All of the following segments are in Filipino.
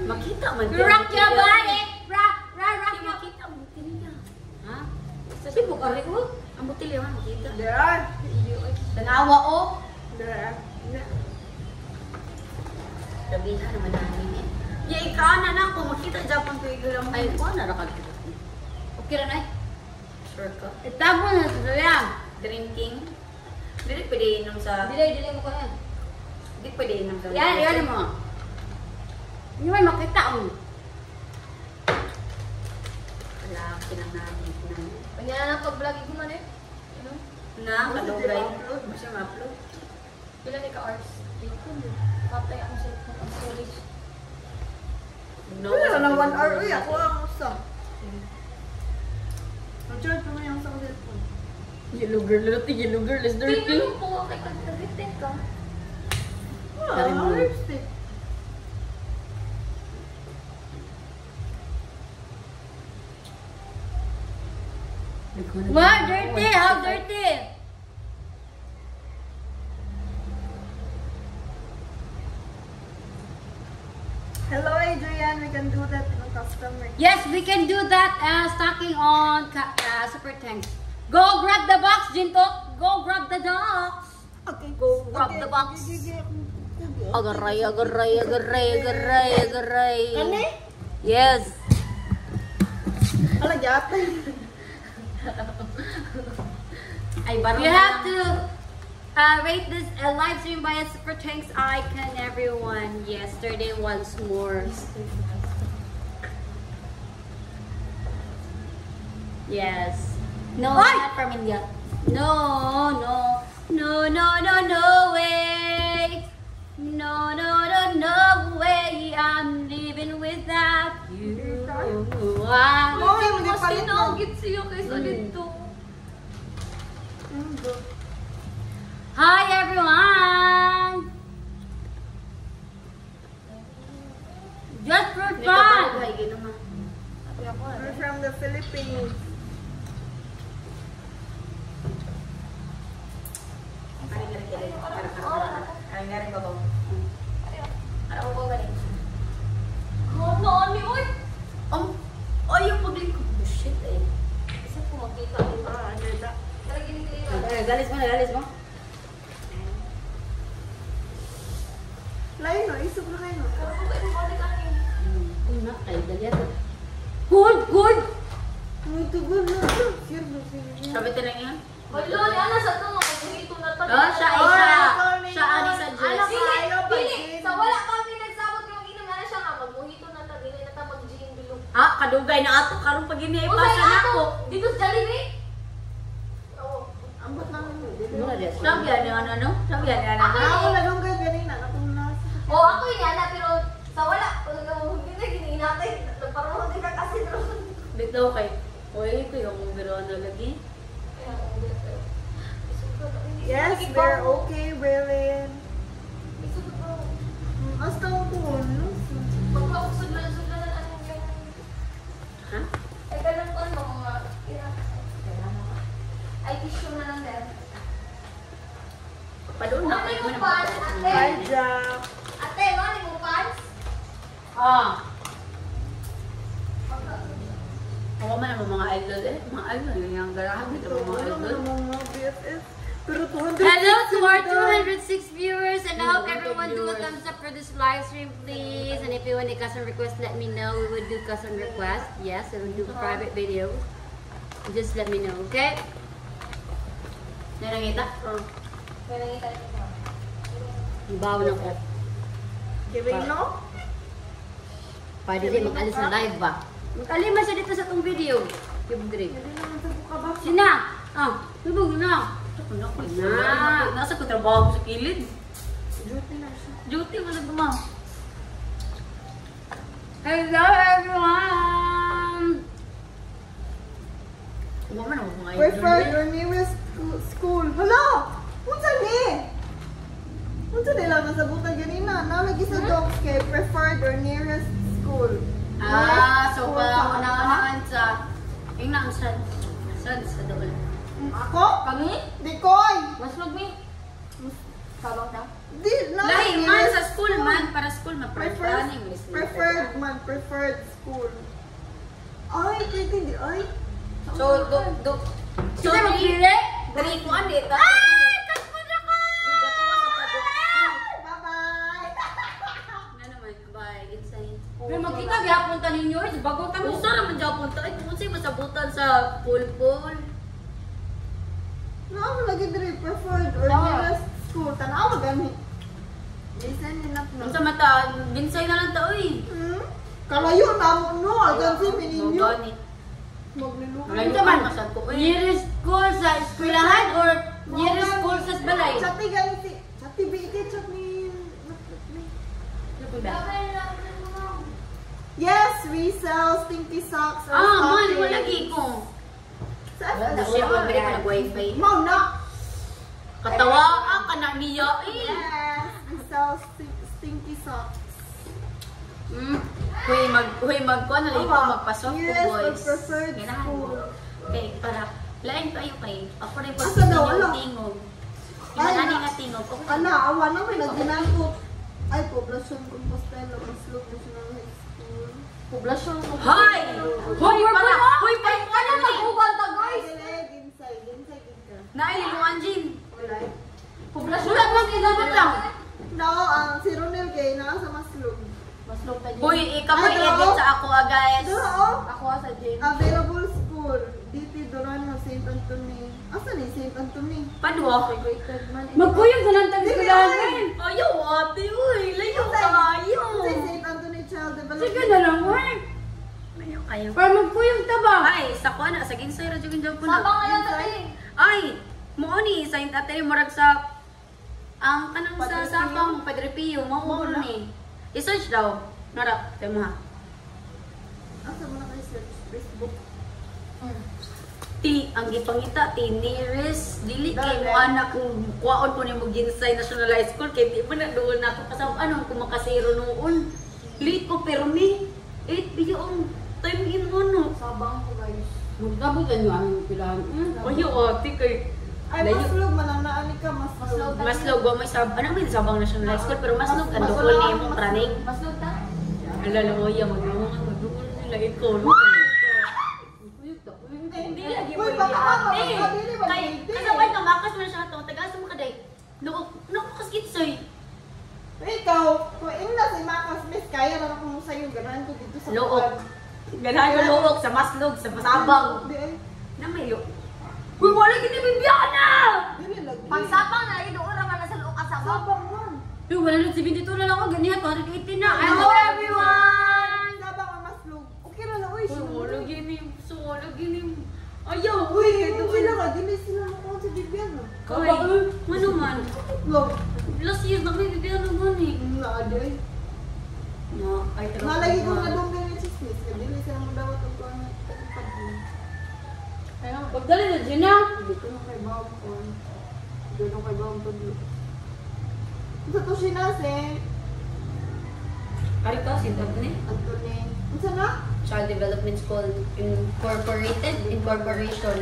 Makita man. Rock your body. Rock your Makita ang butil niya. Ha? Sabi mo kari ko. Ang butil niya makita. There. Tanawa o. There. Sabihan naman namin eh. Ya, ikaw na na ako. Makita Japan ko yung ay, ko na nakakita. Okay na na. Sure ka. Itago na sa yan. Drinking. Hindi pwede inom sa... Delay mo ko yan. Hindi pwede inom sa... Yan mo. Hindi man makita mo. Wala, kinanamit na. Kanya na pag-vlog ko man eh. Na, kalugay. Basta ma-upload. Pila ni ka-hours? Patay ang cellphone ang storage. Wala na 1 hour. Uy, ako ang usa. Mag-charge pa ngayon sa cellphone. Yellow girl, yellow girl is dirty. Tingnan mo po kay Kandaritek ka. Lipstick. Wow, dirty! How dirty! Hello, Adrian. We can do that in a customer. Yes, we can do that stocking on Super Tanks. Go grab the box, Jintok! Go grab the box! Okay. Go grab the box! Agaray, agaray, agaray, agaray, agaray. Kani? Yes. Alagapay. Ay, barang You have to rate this live stream by a Super Tanks icon, everyone. Yesterday once more. Yes. No, not from India. No, no, no, no, no, no way. No, no, no, no way. I'm living without you. Oh, hindi palit na. siya kaysa dito. Hi, everyone. Just for fun. We're from the Philippines. Galis mo? Lain no, isip na kayo. Good, good. Muy tugol na. Sirdo, sirdo. Sabi ko lang yan. Hello, ni Ana sa ito, magbuhito na ito. Oh, siya ay siya ani sa Diyos. Dili, sa wala kami nagsabot yung inom na siya nga, magbuhito na ito, dili na ito mag-gin bilog. Ah, kadugay na ato karon pag ini O, ipasa say na ato, ako. dito sa Jollibee? Oo. Ambot lang mo. Sabi yan ano? Sabi yan ano? Ako na nung kayo ganina. Natunas. O, ako yun Ana, pero sa wala, hindi na gininatay. Nagparoon din ka kasi doon. Dito kay. Oy, ko yung biro na lagi. Yes, we're okay, Brilliant. Hasta ko ano? Magpapasudlan-sudlan ano yung... Ha? Ay, ganun ko ano, mga... Ay, tissue na lang din. Padun na Ano kay mo yung na. pants, ate? Hi, Jack. Ate, ano yung pants? Ah. Ako man ang mga idol eh. Mga idol yung garahan dito mga idol. Mga BFF. Pero 200. Hello to our 206 viewers, and I hope everyone do a thumbs up for this live stream, please. And if you want a custom request, let me know. We would do custom request. Yes, I will do private videos. Just let me know, okay? Nanangita? Oh, May nangita rin ito. ibaw na ko. Giving no? Pwede din mag-alis na live ba? Mag-alima siya dito sa itong video. Yung grade. Hindi naman sa buka ba? Sina? Ah, subog na. Nasa ko trabaho sa kilid. Duty na siya. Duty wala gumaw. Hello, everyone! Huwag man ako mga idol. Prefer your nearest school. Hala! Unsa ni? Unsa nila masabutan ganina? Nalagi sa dogs kay preferred or nearest school. Ah, Nearest so school pa sa unaan sa ingna ang sad sa doon. Ako? Kami? Dikoy! Mas magmi. Sabang na? Di, Lahi man sa school man para school school, ma-planning. Preferred school. Ay, hindi. Ay. So, So, magpili? Dari ko ang dito. Bye-bye! Na naman, bye. Insane. Pero magkita, gihapon ta ninyo. Bago kami. Gusto naman dyan punta. Ay, kung sa'yo masabutan sa pool. No, ako lagi diri preferred or nearest school. Tanawa gani. Listen enough Kung na. sa mata, binsay na lang tao eh. Kalayo na mo no. Agan si Mininyo. Gani. Maglulukan. Ngayon naman, masad ko eh. Nearest school sa eskwelahan or nearest school sa balay? Chati gani si. Chati BT. Chati. Yes, resell stinky socks or Man, stockings. wala lagi ko. Saan? Siya, pabili ko nag-wifi. Mom, na. Katawaan ka na niya eh. Yes, resell stinky socks. Huy, magkuhan na lang ko magpasok ko, Yes, boys. preferred Kailangan school. mo. Okay, para, lain kayo kayo. Ako rin po Asa daw, wala? tingog. Ay, Inanani na- nga tingog. Okay. Ana, awa na may nagdinangkot. Ay, poblasyon Compostela, Maslog National High School. Poblasyon mo. Hoy! Hoy, para! Hoy, para! Ano mag-ubal ta, guys? Ginsay ka. Naililuan, Jin. Wala. Poblasyon lang ilaban lang. No, ang si Ronel Gay na sa Maslog. Maslog ta Hoy, ikaw Ay, edit oo. sa ako, guys. Oo. Ako sa Jane. Available school. DT Durano, St. Anthony. Asa ni St. Anthony? Padwa. Integrated man. Magkuyog sa nantang Dili, eskwelahan ay. eh. Ayaw, ate, uy. Layo kayo. Sa St. Anthony Child Development. Sige na lang, eh. Layo kayo. Para magkuyog ta ba? Ay, sa kuha na. Sa ginsay, radyo ginjaw po na. Sabang ngayon tayo. Ay, mo ni sa intatay murag sa ang kanang sa Padre Pio? sapang Padre Pio mao Mao na. ni. I-search daw. Nara, temo ha. Asa mo na kayo search? Facebook. Ti ang gipangita ti nearest dili kay Dali. mo anak kung kuwaon ko nimo ginsay National High School kay di man na doon na ako kasab ano kung makasiro noon. Late ko pero ni 8 yung time in mo no. Sabang ko, guys. Magdabutan nyo ang pilahan. Ayo ate kay Ay, Layo. Maslog, mananaan ka, Maslog. mas low mo sab ano may sabang National High School pero mas low kan Mas doon wala ni akong mo mas- praning. Maslog ta? Alalaoya magdungan nila ikaw. Kuyog ta. Hindi lagi Uy, baka ka, Eh, dili ba? kay kasabay ka makas man siya to. Taga sa mga day. Nuko kaskitsoy. Ikaw, kung ina si Makas, miss, kaya na ako mo sa'yo, ganahan ko dito sa Look. buwan. Ganayo luok sa maslog sa pasabang. Di ay, Na mayo. Uy, wala gini Bibiana. dili lagi. Pagsapang na lagi doon naman na sa loob kasabang. Sabang man. Uy, wala nang 72 na lang ako ganihan 218 na. Hello, everyone! Sabang ang Maslog. Okay na lang, uy. Uy, wala gini. So wala gini. Ayaw. Uy, kung sila ka, dili sila nakuha si Vivian. Uy, ano man. Log. Last year na may Bibiana man eh. Naadi ay. No, ay taga. Nalagi ko na doon ganyan si Smith. Dili sila mo dawat ang kuha na. Pagdali na dyan na. Dito na kay Bob ko. Dito na kay Bob ko. Sa to siya na si Ari ka si Anthony. Anthony. Unsa na? Child Development School Incorporated Incorporation.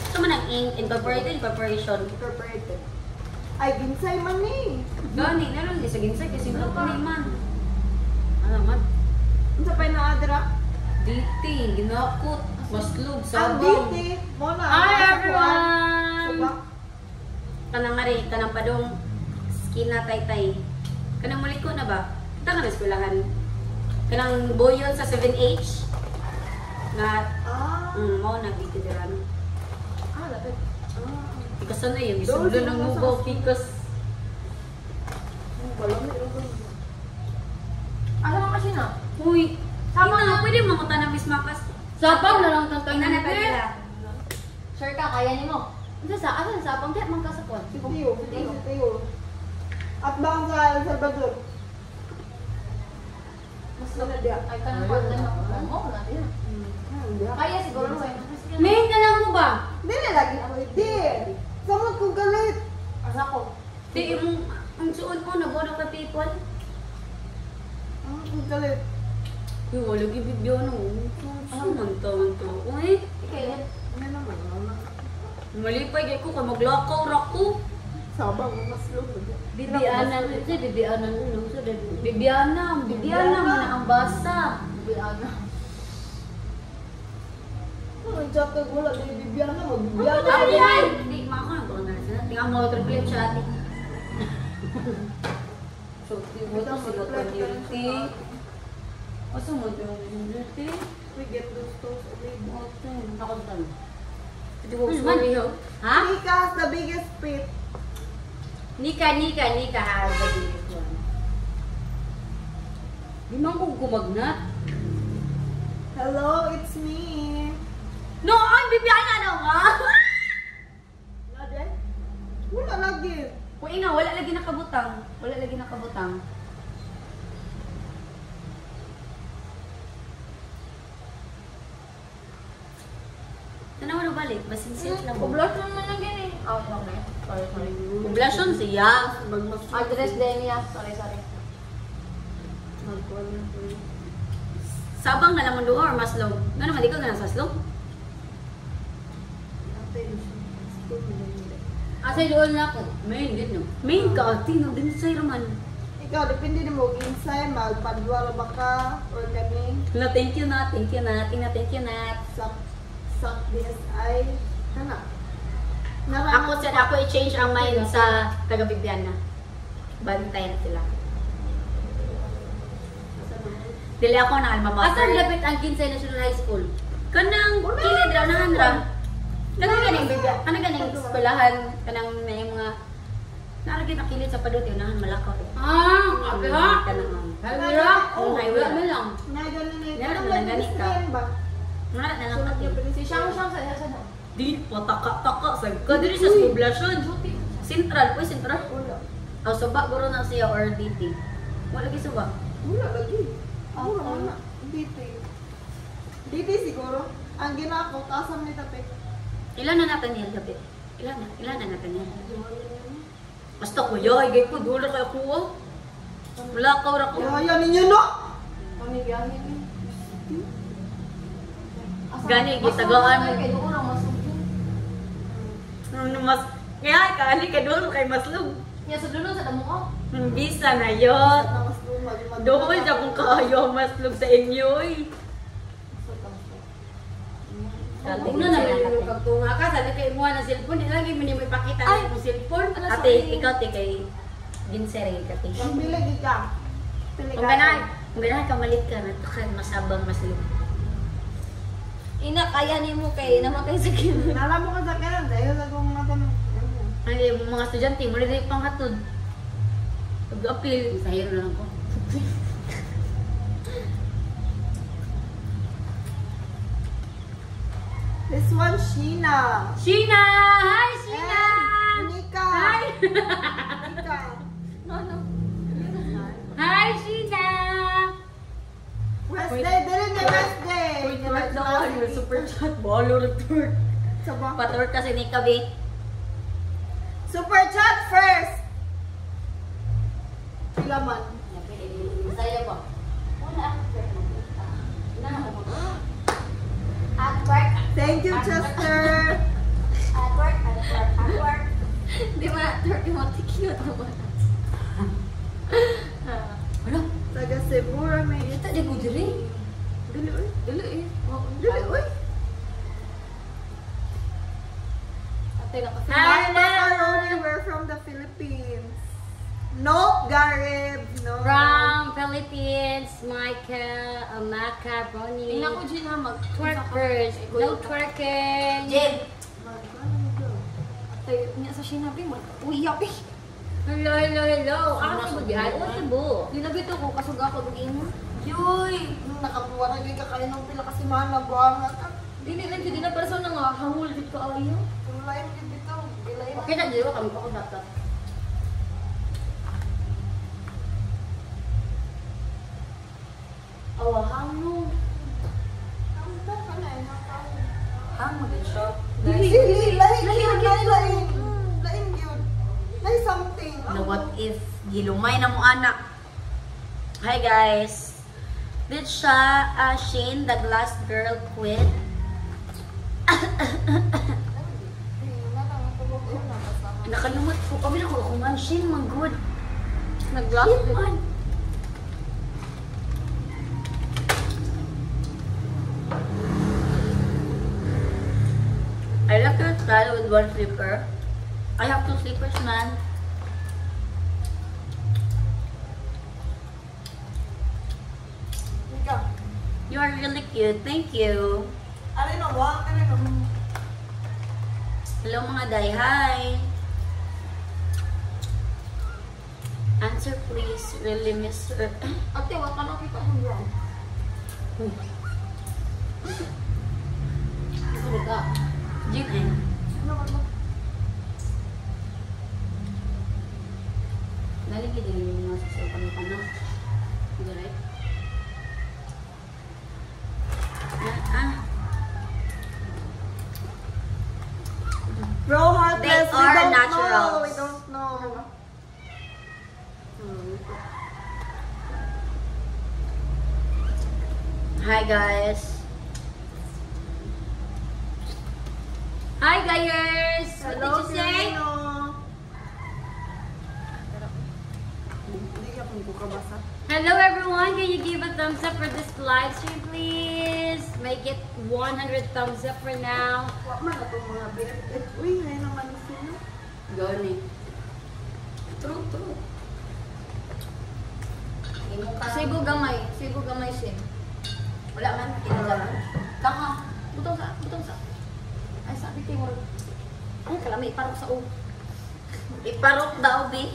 Ito man ang Incorporated Incorporation. Incorporated. Ay, ginsay man ni. Gani, naroon di sa ginsay kasi wala ko na man. Ano man? Unsa pa na adra? DT, ginakot, maslog, Ang sabang. DT, mo na. Hi Sa everyone! kuwan. Kanang mari, kanang padong skina taytay. Kanang maliko na ba? Ito nga na eskwelahan. Kanang boyon sa 7H. Nga, mo na dito diran. Lapit. Ikasan na yung isulo ng mugo, pikas. Ano mo kasi na? Uy, sama nga, pwede mamuta ng Miss Makas. Sapang na lang tantang Ina na pala. Sure ka, kaya ni mo. Ano sa asan sapang di man kasakwan. Tiyo. Tiyo. At bang sa El Salvador? Mas na dia. Ay kanang part-time ako. Oo, na din. Kaya siguro mo eh. Main na lang mo ba? Dili lagi pwede. Samot ko galit. Asa ko? Di, ang suon ko, nabono ka people. Ang galit. Uy, wala gibibyo no. Ano man to, man to. Uy, Ikaw Ano naman? malipay gay ko, kay maglakaw ra ko. Sabang mas lugod. Bibiana, kasi Bibiana nun. Bibiana man ang basa. Bibiana. Ang chat ko wala di Bibiana, magbibiana. Ay, ay! Hindi, maka ko na sila. Tingnan mo, triple chat. So, mo to sila community. Asa mo to community? We get those toes ulit. Nakontan. Sorry, ho. Ha? Nika has the biggest pit. Nika has the biggest one. Di man kong kumagnat. Hello, it's me. No, ay, Bibiana na nga! Nade? Wala lagi. Kung ina, wala lagi nakabutang. Wala lagi nakabutang. Tanawa na balik, basinsit lang mo. Kublas naman lang yan eh. Oh, okay. Sorry. Poblasyon siya. Address din niya. Sorry. Sabang na lang mo doon or Maslog? Nga naman, di ka ganang sa Maslog? Asa doon na ako? Main, din no? Main ka, tino, din sa Roman. Ikaw, depende na mo. Insay, magpadwala ba ka? Or kami? Na, thank you na. Sak DSI. Kana? Ako i-change ang mind sa taga-Bibiana. Bantayan sila. Dili ako na alma mater. Asa lapit ang Kinsay National High School? Kanang kilid ra nahan ra. Kanang Bibiana, kanang eskwelahan, kanang may mga naragit na kilid sa padot yun nahan malakaw. Abi ha? Kanang highway. Highway lang. Nagano na ito. Ba? Wala na lang natin. Si Shang sa na. Di pataka-taka sa kadiri sa poblasyon. Central, Central. Wala. Oh, suba guro na siya or DT. Wala lagi suba. Wala lagi. Wala man. Dito. Dito siguro. Ang ginako, tasam ni tapik. Ilan na natin yan, David? Ilan na natin yan? Basta ko, yoy, gay ko, dulo kayo ko. Wala ka, wala ko. Yan ninyo, no? Kami biyahe ni. Gani, gitagaan mo. Kaya doon lang masugin. Mas, kaya, kaali ka dulo kay Maslog. Kaya sa dulo sa damo ko. Bisa na yun. Mas lumag. Doon siya kung kayo, Maslog sa inyo, eh. Huwag na naman yung pagtunga ka, sabi kayo mo ng cellphone, di lagi mo niyo may pakita ng yung cellphone. Ate, ikaw te kay Ginsere, kati. Pambili ka. Kung ganahan ka malit ka, natukan masabang Maslog. Ina, kaya ni mo kay namatay sa kino. Nala mo ka sa kanan, dahil lagong natin. Ay, mga estudyante, muli na yung panghatod. Pag-appeal, sa hero lang ko. This one, Sheena. Sheena! Hi, Sheena! And Nika. Hi! Nika. Hi, Sheena! Wednesday, dili ni Wednesday. Wait, na yung super chat. Balo retort. Sabah. Patort kasi ni Kabi. Super chat first. Sila man. Saya ba? At work. Thank you, Chester. At work. Di ba, 30 mo, tikiyot mo. Ano? Taga Cebu, may Ito, di ko diri. Dili, uy. Dili eh. Dili, uy. Ate na kasi. Macaroni, we're from the Philippines. No, Garib. No. From Philippines, Michael, macaroni. Tingnan ko, Gina, Twerkers. No twerking. Jen. Ate, niya sa sinabi mo. Uyak eh. Hello. Ako sa budihan. O, Cebu. Dinabito ko, kasug ako ng imo. Yuy. Nakabuwa na kayo kakain ng pila kasi mana buwangat. Dili lang siya, di na person na nga, hangul dito ayaw. Kulay mo dito. Bilay Okay na, di ba kami pa ko dapat. Awahang no. Hang mag-show. Dili, lain yun. Lain yun. Lain something. Na what if gilumay na mo anak. Hi guys. Did siya Shane the Glass Girl quit? Nakalumot ko kami na ko man. Shin man good. Nag-glass. Shin man. I like your style with one slipper. I have 2 slippers, man. Ika. You are really cute. Thank you. Ano na wa? Ano na? Hello mga day. Hi. Answer please. Really miss her. Ate, wala ka nakita mo bro. Ano ka? Jin eh. Ano? Naligid din yung mga sasaw kami pa na. Right? Bro, heartless. They We are don't naturals. know. We don't know. Hi guys. Hi guys. What Hello, did you say? Pirino. Hindi ka kung kukabasa. Hello everyone. Can you give a thumbs up for this live stream please? Make it 100 thumbs up for now. Wa man na itong mga beer. Uy, ngayon naman sino? Gani. True. Sigo gamay sin. Wala man. Kinalaman. Kaka, butong sa. Ay, sabi kayo, ay, kalami, parang sa o. Iparok daw, B.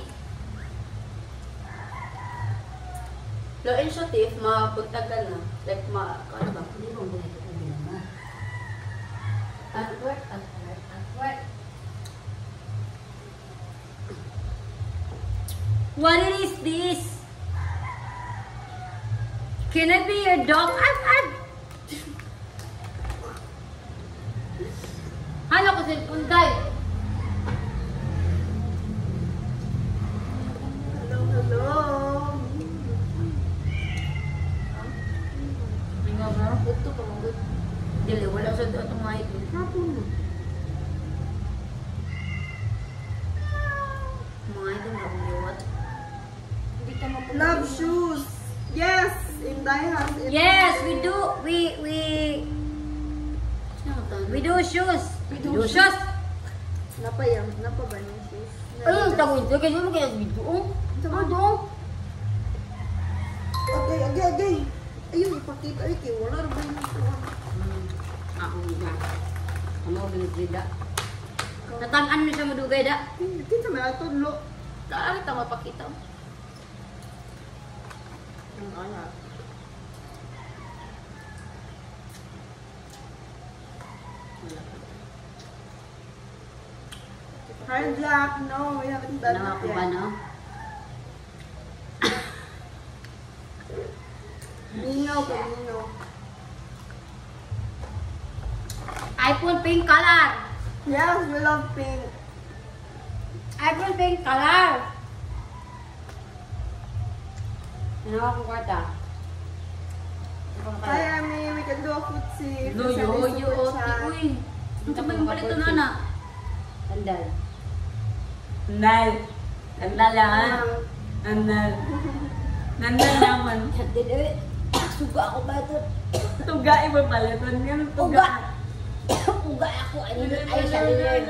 Low initiative, mapunta ka na. Like, ano ba? Hindi mo muna ito kung na. At work. What is this? Can I be your dog? Halo ko sa punday. Hello. Ito pa mo. Dili, wala sa doon itong mga ito. Hapon mo. Mga ito na umiwat. Hindi ka mapagod. Love shoes. Yes, in Daihan. Yes, we do. We do shoes. We do shoes. Napa ba yung shoes? Ay, tawid. Kaya mo kaya video. Ano? Agay. Ayun, ipakita. Ay, kaya wala rin ba yung shoes? Ako nga. Ano binigida? Natangan mo siya madugay da. Kita may ato, lo. Daan kita mapakita. Ang anak. Hi, Jack. No, we haven't done Ano it ako ba, yet. no? Nino. iPhone pink color. Yes, we love pink. iPhone pink color. Ano ako kwarta? Hi, Ami. We can do a footsie. No, yo, uy. Ito ba yung palit na na? Andal. Andal yan. Andal. Nandal naman. Hindi, suga ako ba ito? Tuga, iba pala. Yung tuga. Uga ako, ay siya din.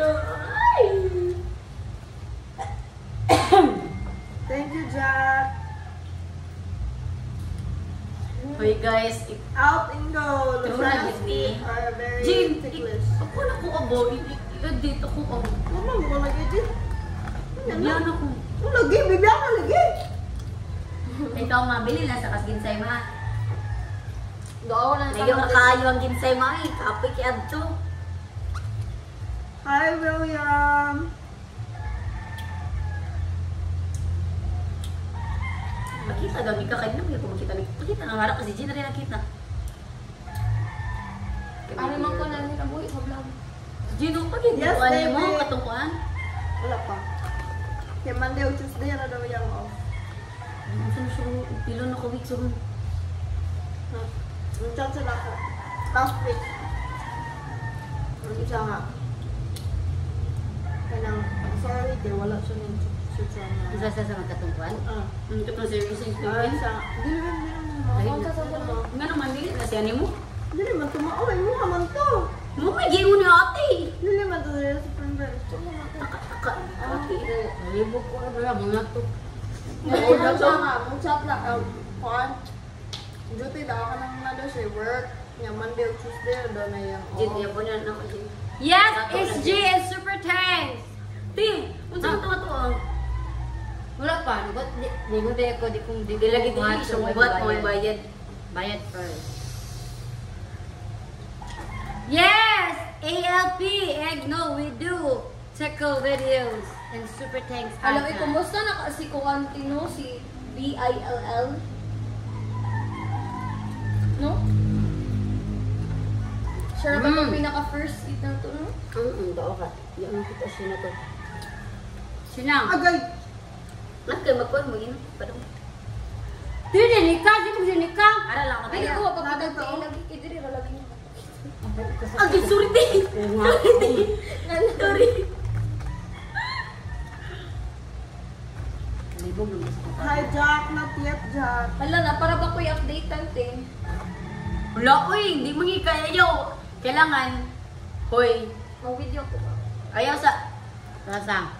Thank you, Jack. Hoy guys, Out and go. The True na, friends Disney. are very Jim, ticklish. ako na ko abo. I-edit ako abo. Ano mo lagi din? Yan ako. Ano lagi? Bibiyang na lagi. Ikaw mabili lang sa kasginsay ma. Doon na Ngayon makayo ang ginsay ma eh. Kapoy kay adto. Hi, William. Makita gami ka kanina may kumakita ni. Pakita na ngara kasi Gina rin nakita. Ano man ko na nila buhi sa vlog. Gino pag hindi Yes, ko ano mo baby. katungkuan. Wala pa. Kaya Monday o Tuesday na daw yung off. Ano siya pilo na ko week so. Ang chance na ako. Last week. Ang isa nga. Kanang sorry kay wala siya ng sutra na. Isa sa magkatungkuan. Ito pang serious yung Ah, student. sa dili man meron Ay, nga naman, dili na siya ni mo. dili man tumao ay mo man to. Mo may gimo ni ate. Dili man to dili sa friend bro. Taka, ate. Libog ko na mga to. Mo chat na kuan. Duty daw ka nang nado sa work. Nya Monday o Tuesday daw na yang. Jit, yan po na ako. Yes, it's G and Super Tanks. Tim, unsa to to? Wala pa, di mo di ako di kung di lagi di sumubot mo bayad. Bayad first. Yes, ALP, no, we do tickle videos and Super Tanks. Alam mo, kumusta na si Kuantino, si BILL? No? Sure ba yung pinaka-first hit na ito, no? Dao ka. Yan ang kita siya na to. Sinang? Agay. Nagkay magkuhan mo yun. Padong. Dili, nika. Dili, nika. Ara lang ako. Ay, Dili, ako, papagkati, lagi kidiri, lagi niya. Agi, sorry din. Sorry. Libog naman sa kata. Hi Jack, not yet Jack. Hala na, para ba ko i-update ang thing? Wala ko eh. Hindi mo ayaw. Kailangan. Hoy. Mag-video ko ba? Ayaw sa. Rasa.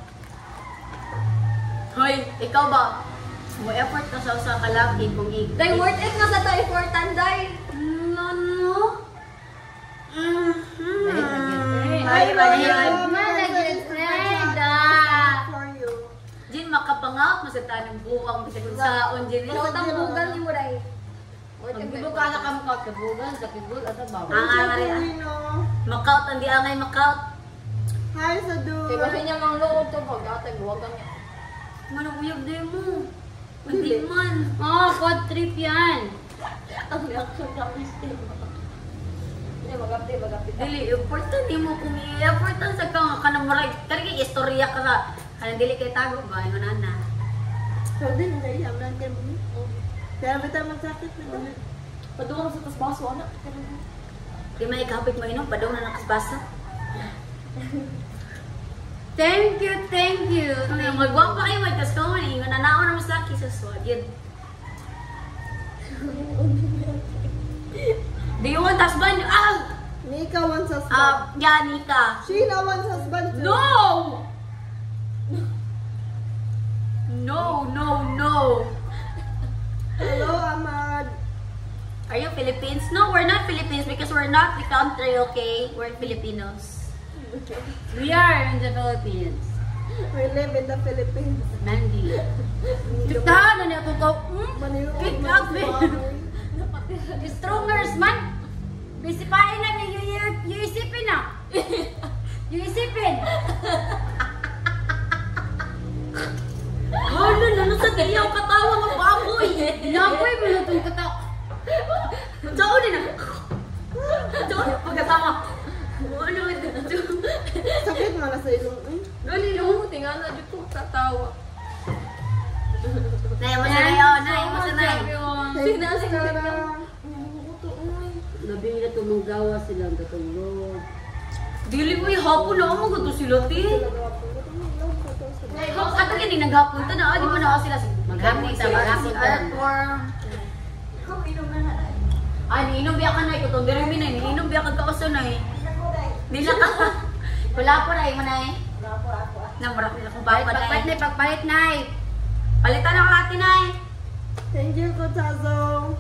Hoy, ikaw ba? Mo effort ka sa kalaki kung Day, worth it na sa tayo for tanday. Ano? Hi Ryan. For you. Jin, makapangaw mo sa tanong buwang bisa kung saon, Jin. Ikaw bugal ni mo, Day. Magbibo ka na kami kabugan sa kibul at abaw. Hi sa Duino. Makaut, ang di angay makaut. Hi sa Kaya kasi Duino. niya mang loob to, pag-atag, huwag kang niya. Manubuyog din mo. Hindi man. Pod trip yan. Ang reaction niya, Christine. Hindi, mag-update. Dili, important mo kung i-important sa kang kanamaray. Karigi, istorya ka sa. Kanang dili kay tago ba? Ano na na? So din na iya man kay mo. Kaya bitaw magsakit na. Paduwa sa tas baso, anak. Di man ikahapit mo inom, padong na nakasbasa. Thank you. Magwang pa kayo, magkas ka mo. Ingon na naon na mas laki sa swagid. Do you want husband? Nika wants husband. Yanika. Sheena wants husband too. No. Hello, Ahmad. Are you Philippines? No, we're not Philippines because we're not the country, okay? We're Filipinos. We are in the Philippines. We live in the Philippines. Mandy. Tutahan na niya ito ko. Manilukod Pick mo up, si eh. Mami. Strongers man. Bisipain na niya yung isipin na. Yung isipin. Hala na, nasa diyaw katawa ng baboy. Inaboy mo na itong katawa. Diyaw din na. Diyaw, pagkatawa. Ano ito? Sakit mo na sa ilong. Gali, lumuti nga na, dito ko tatawa. Nay, mo sa nay. Sinasara. Labi na tumanggawa silang katulog. Dili mo hapon na ako magto sila ti. Ato kini naghapon ta na, di ba na sila maghapon ta maghapon ta. Ani inom biya ka na ito diri mi na inom biya ka kauso na eh. Dila ka. Wala po na mo na eh. Namra ko ba pagpalit na eh. Palitan ako ati na eh. Thank you, Kotazo.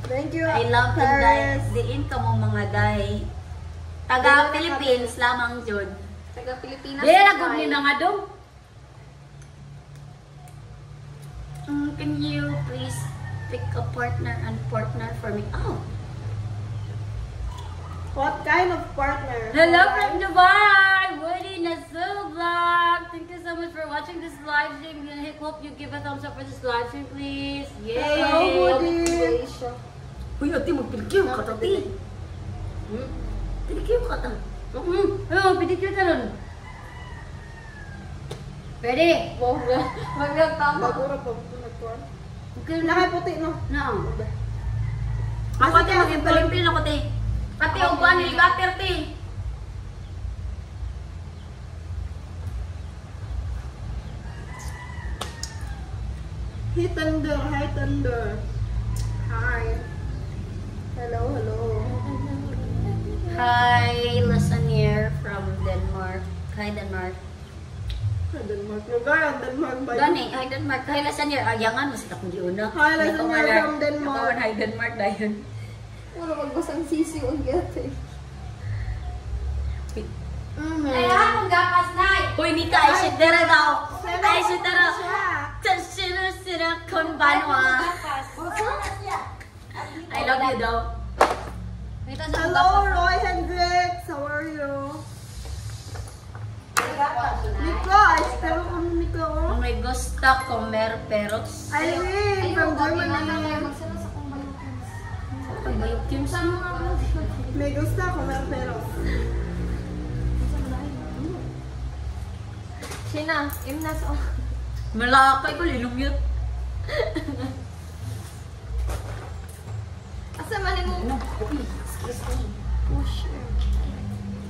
Thank you, I love you Paris. guys. Diin ka mo mga day. Taga Philippines lamang jud. Taga Pilipinas. Dili na gud ni na nga do. Can you please pick a partner for me? Oh. What kind of partner? Hello from Dubai! Woody Nasu Vlog! Thank you so much for watching this live stream. I hope you give a thumbs up for this live stream, please. Yay! Hello, Woody. Uy, ati, magpiligyo ka ta, ti. Piligyo ka ta. Oo, piligyo ka ron. Pwede. Magagtama. Bagura pa mo nagkuhan. Okay na. Nakaputi, no? Naam. Ako, ti, maging Pilipino ako, ti. Ati, upuan ni Gater, ti. Hey Thunder, hi Thunder. Hi. Hello, hello. Hi, Lasanier from Denmark. Hi, Denmark. Denmark. Lugar ang Denmark ba yun? Gani, hi, Denmark. Hi, Lasanier. Ayangan, mas ako di una. Hi, Lasanier from Denmark. Hi, Denmark dayon. Wala magbasang sisi o gete. Ay, anong gapas na? Uy, Mika, ay sitera daw. Ay sitera. Sira kon banwa. I love you daw. Hello, Roy Hendricks. How are you? Nico, I still on Nico. May gusta comer peros. Irene from Germany. Magsala sa kong bayokins. Pagbayok yun sa mga Me gusta comer peros. Sina, imnas o. malakay ko, linumyot. Asa man mo? Excuse me. Push.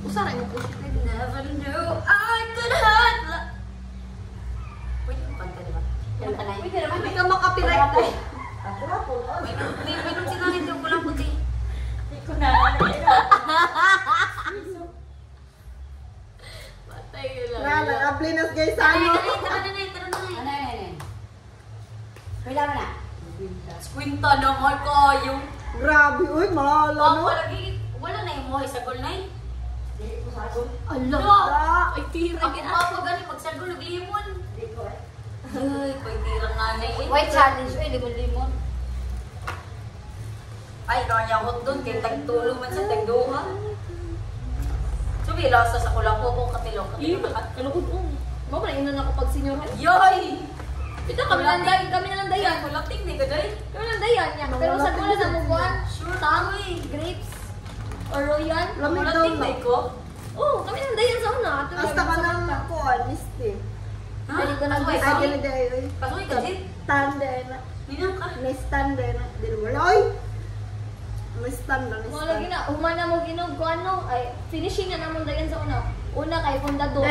Usa ra mo push. Never knew I could hurt. Pwede mo kanta, di ba? Kanta na yun. Pwede naman, hindi ka makapiright ko. May nung sinangin yung kulang puti. Hindi ko na. Patay yun lang. Na, nag-ablinas guys sa Tara ano. na, tara na. Wala mo na. Squinta naman kayo. Grabe, uy, malala no. Wala na yung mohay sa gulnay. Ala. Ay, tira. Ako pa gani, magsagol, nag-limon. Ay, pay tira nga na eh. White challenge, limon-limon. Ay, kanya ko doon, kaya tagtulong man sa tagduha. Sabi, lasa sa kulang ko kung katilong. Kalukod ko. Mo ba na ako pag senyoran? Yoy! Ito kami lang dayan. Kulating ni ka, Joy. Kami lang dayan niya. Pero sa gula sa mubuan, Sure. tangoy, grapes, or royal. Lamig daw Kulating na. na ko. Oo, kami lang dayan sa una. Hasta ka ng kuan, misti. Pwede ko nang Ay, bisa. gila day, uy. Pasuy ka, Jit. Tanda na. Ninang ka. May stand na. Dili wala, uy. May stand na, may Mga lagi stand. na, humana mo ginog ko ano, ay, finishing na naman dayan sa una. Una kay fundador.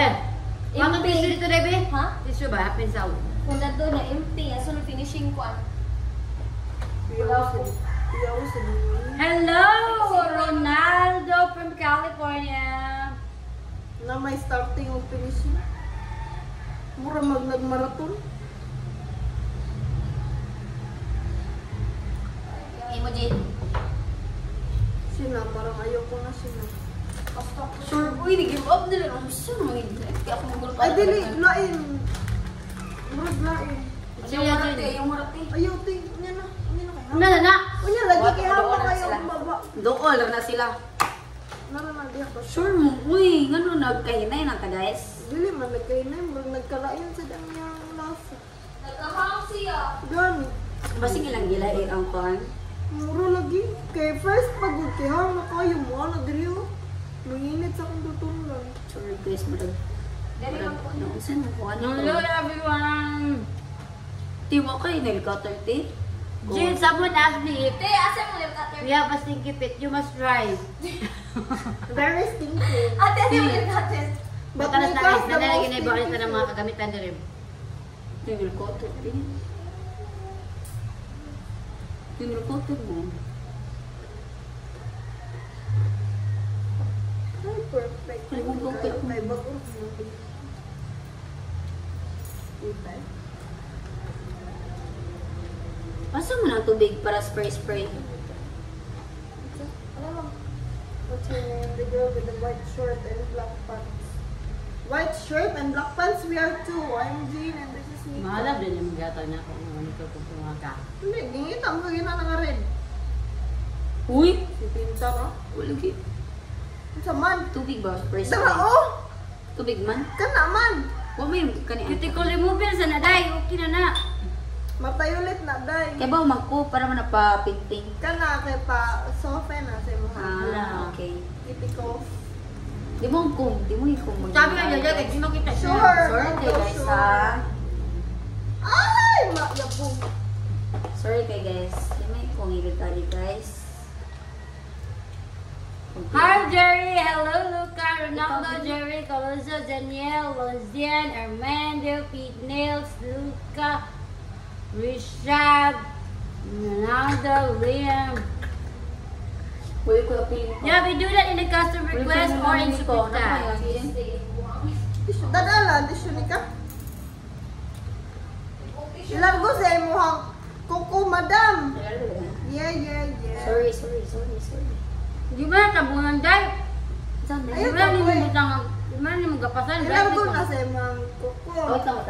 Mga tissue dito, Debbie? Ha? Tissue ba? Pinsaw. Fundador na empty. Aso na finishing ko ano. Piyaw sa dili. Hello, Ronaldo from California. Na may starting o finishing. Mura nagmarathon. Emoji. Sina, parang ayoko na sina. Sure, uy, nag-give up nila. Ang sure, mag-direct. Kaya ako mag-gulpa. Ay, dili, lain. Murag lain. Yung marati, yung marati. Ayaw, ting. Unya na. Unya na kayo. Na. Unya, lagi What? kaya hapa Doon na kayo sila. ang baba. Doon na sila. Nara na, diya ko. Sure mo, uy, ngano nagkahinay na ta, guys. Dili man, nagkainay. Murag nagkalain sa danyang lasa. Nagkahang siya. Gani. Basing ilang gila ang pan. Mura lagi. Kay first pagod kay hang na kayo mo. Nagriyo. Manginit sa akong tutulan. Sure, guys, marag. Dali Marag, lang po. ano, saan mo ko? Hello, everyone. Tiwa kayo, nilka 30. Jill, someone asked me if Te, asa mo yung cutter? we have a stinky pit, you must try. Very stinky. Ate, ate mo yung cutter. But Batalas may na cast guys, the nadalagin most na yung bawal stinky sa mga food. kagamitan na rin. Nilka 30. Nilka 30 mo. Ay, perfect. Ay, kung perfect. May bagong. Okay. Pasa mo ng tubig para spray-spray. Ano lang? What's her name? The girl with the white shirt and black pants. White shirt and black pants? We are two. I'm Jean and this is Nika. Mahalab din yung magata niya kung ano ito kung ka. Hindi, gingit ang kagina nga red. Uy! Si Pinta ka? Wala ki. Ang saman. Tubig ba? Dara, Spray-spray. oh! Tubig man? Ka naman! Huwag mo yung kani. Cuticle remover sa naday, okay na na. Matay ulit na, day. Kaya ba umagpo para man napapinting? Ka na, kay pa soften na sa mga. Ah, okay. Typical. Di mo kung, di mo yung Sabi nga dyan, kaya di makita siya. Sure. Sorry kay guys Sure. ha. Ay! Yabong. Sorry kay guys. Di may kung tali guys. Hi Jerry, hello Luca, Ronaldo, Jerry, Colosa, Daniel, Lozian, Armando, Pete Nails, Luca, Richard. Another Liam. Wait ko appeal ko. Yeah, we do that in the custom request or in support tab. Dadala, tissue ni ka? Ilang ko sa imuhang kuko, madam. Yeah. Sorry. Di ba tabunan dahil? Di Ayun, ba ni taboy. mo tang, di ba ni mo gapasan? Ilang ko na sa imong kuko. Oh, tama.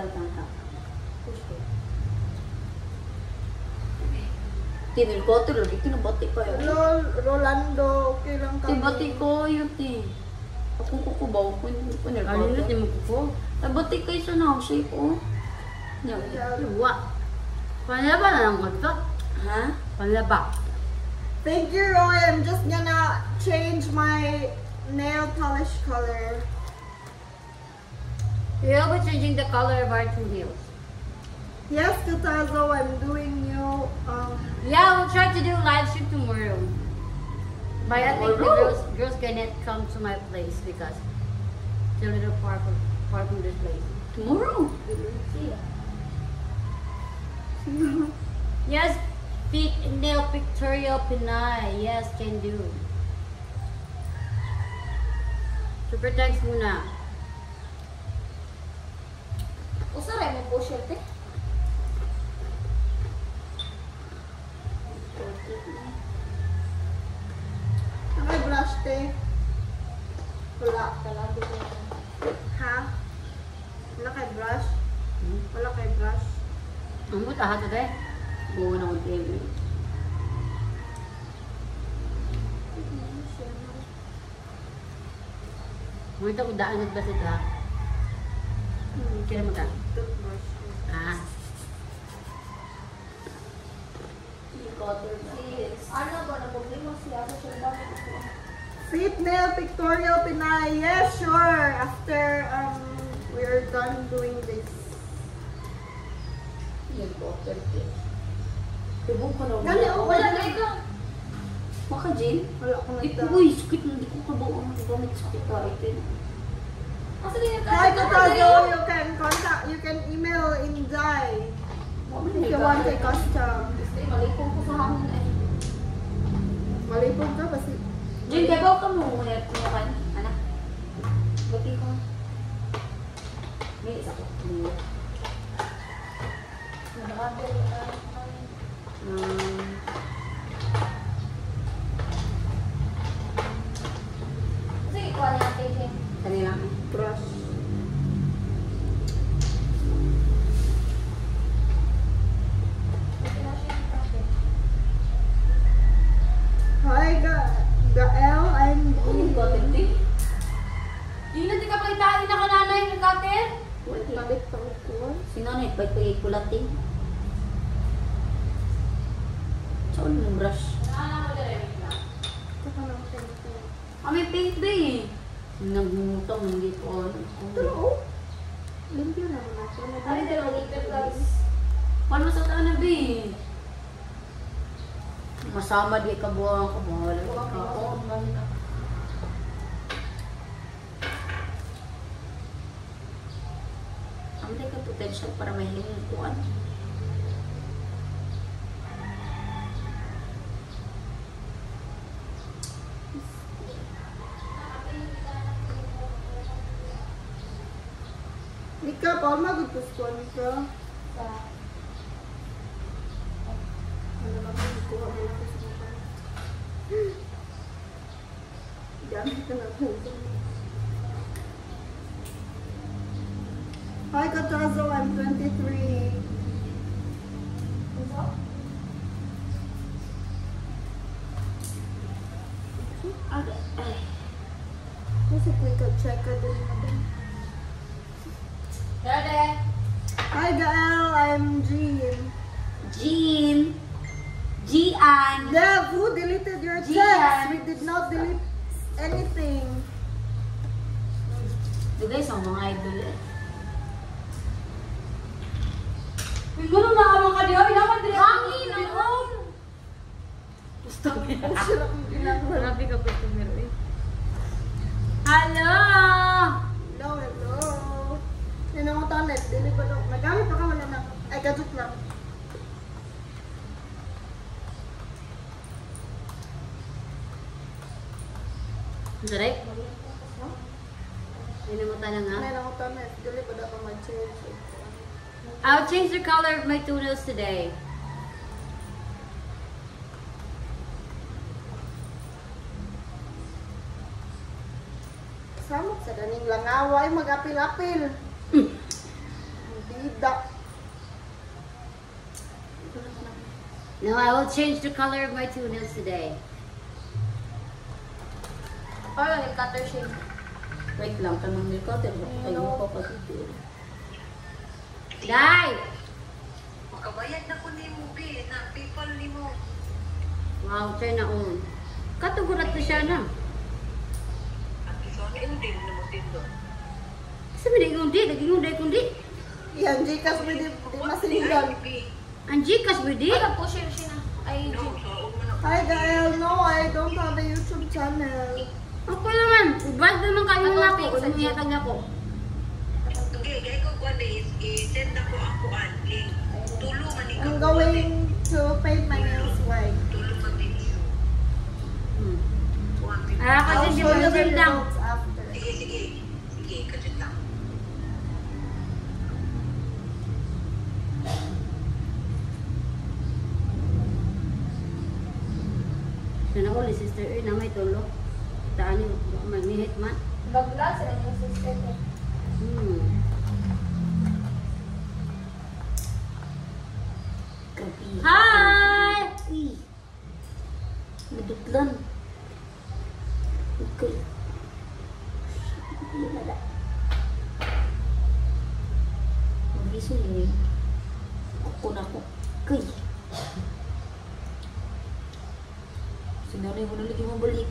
Tinil ko to, lagi kinabati pa yun. Rolando, okay lang kami. Tibati ko yun, ti. Akong kukubaw ko, hindi ko nil Ano na ko. di mo kuko? Tabati kayo sa na-shape, oh. Luwa. Panlaba na lang ko to. Ha? Panlaba. Thank you, Roy. I'm just gonna change my nail polish color. We'll be changing the color of our two nails. Yes, Katazo, I'm doing new, Yeah, we'll try to do a live stream tomorrow. But I think the girls cannot come to my place because it's a little far from this place. Tomorrow. Yes, feet nail pictorial Pinay. Yes, can do. Super thanks muna. Usaray mo po siya, te. ano yung brush, te? Wala. Talaga ko. Ha? Wala kay brush? Wala kay brush? Ang buta ha today. Buo na kong TV. Mga ko daan nagbasit ha. Kira mo ka? Toothbrush. Ah. Ano ba na problema siya sa siya ba? Feet nail pictorial Pinay. Yes, sure. After we're done doing this. Yung water, te. Tibong ko na. Gali, oh, Wala wala. na ikaw. Maka, Jin? Wala ko Di ko, nagda. uy, sakit na. Di ko kabuo ang gamit sa kita. Ito. Asa din Hi, Katazo. You can contact, you can email Inday if you want a custom. Malipong ko sa hangin eh. Malipog ka kasi. Jin, gabaw ka mo. Ngunit mo kan. Anak. Bati ko. May isa ko. Sige, kuha niya natin, Jin. Kanila. Brush. Hi, Gael. I'm Kunin ko, Tente. Di na di ka palitain na kananay ng kater? balik pa ko. Sinonit, ba't ko ikulating? Saan mo brush? Saka lang ito. May paint ba eh. Nagmumutang, hindi ko. Pero, oh. Limpyo naman ako. Ay, dalawang liter lang. Paano sa taan na ba eh? Masama di ka buwang ka buwang. Ang di ka potential para may himukuan. Nika, paul magutos ko. Nika. Ano ba kung kuha mo lang sa mukha? Gamit ka na po. Hi, Katazo. I'm 23. Kasi check ka din natin. Dede! Hi, Gael. I'm Jean. Jean! Gian! Dev, who deleted your Gian. text? We did not delete anything. Dugay sa mga idol eh. Siguro nakamang ka diyo. Inaman diyo. Hangin ang home! Gusto mo yan. Ang sila kong ginagawa. Grabe ka po tumiro eh. Hello! Hello, hello. Yan ang tanet. Dili ba daw? Nagamit pa ka wala na. Ay, gadget lang. Sorry? Inamutan na nga. May lang ko tamis. Dili pa dapat mag-change. I'll change the color of my toenails today. Samot sa daning langaway, mag-apil-apil. Bida. No, I will change the color of my toenails today. Parang nag-cutter siya. Wait lang, tanong ni cutter. Ayun ko kasi. Dai! Makabayad na ko ni mo, be. Na people ni mo. Wow, turn na on. Katugurat na siya na. At iso ang hindi mo naman din doon. Sabi na ikundi, nag-ikundi, kundi. Yan, Gcash mo di masiligan. Ang Gcash ba di? Ano po siya na? Ay, No, so huwag mo na. Hi, Gael. No, I don't have a YouTube channel. Ako naman. Ubad naman kayo Ako, na ako. thanks, Ano yatag na ako? Okay, kaya ko kuwan i-send ako ako ang link. Tulo man ikaw. I'm going to paint my nails white. Tulo man din iyo. Ah, I'll kasi show you the di lang. results after. Sige, sige. Sige, kadyan lang. Sana ko, sister, na may tulo. Taan yung mag-mihit man. bagla sila yung sister ko. Hi! Uy! Nadutlan. Okay. Mag-iso yun. Kuko na ko. Okay. Sinari mo na lagi mo balik.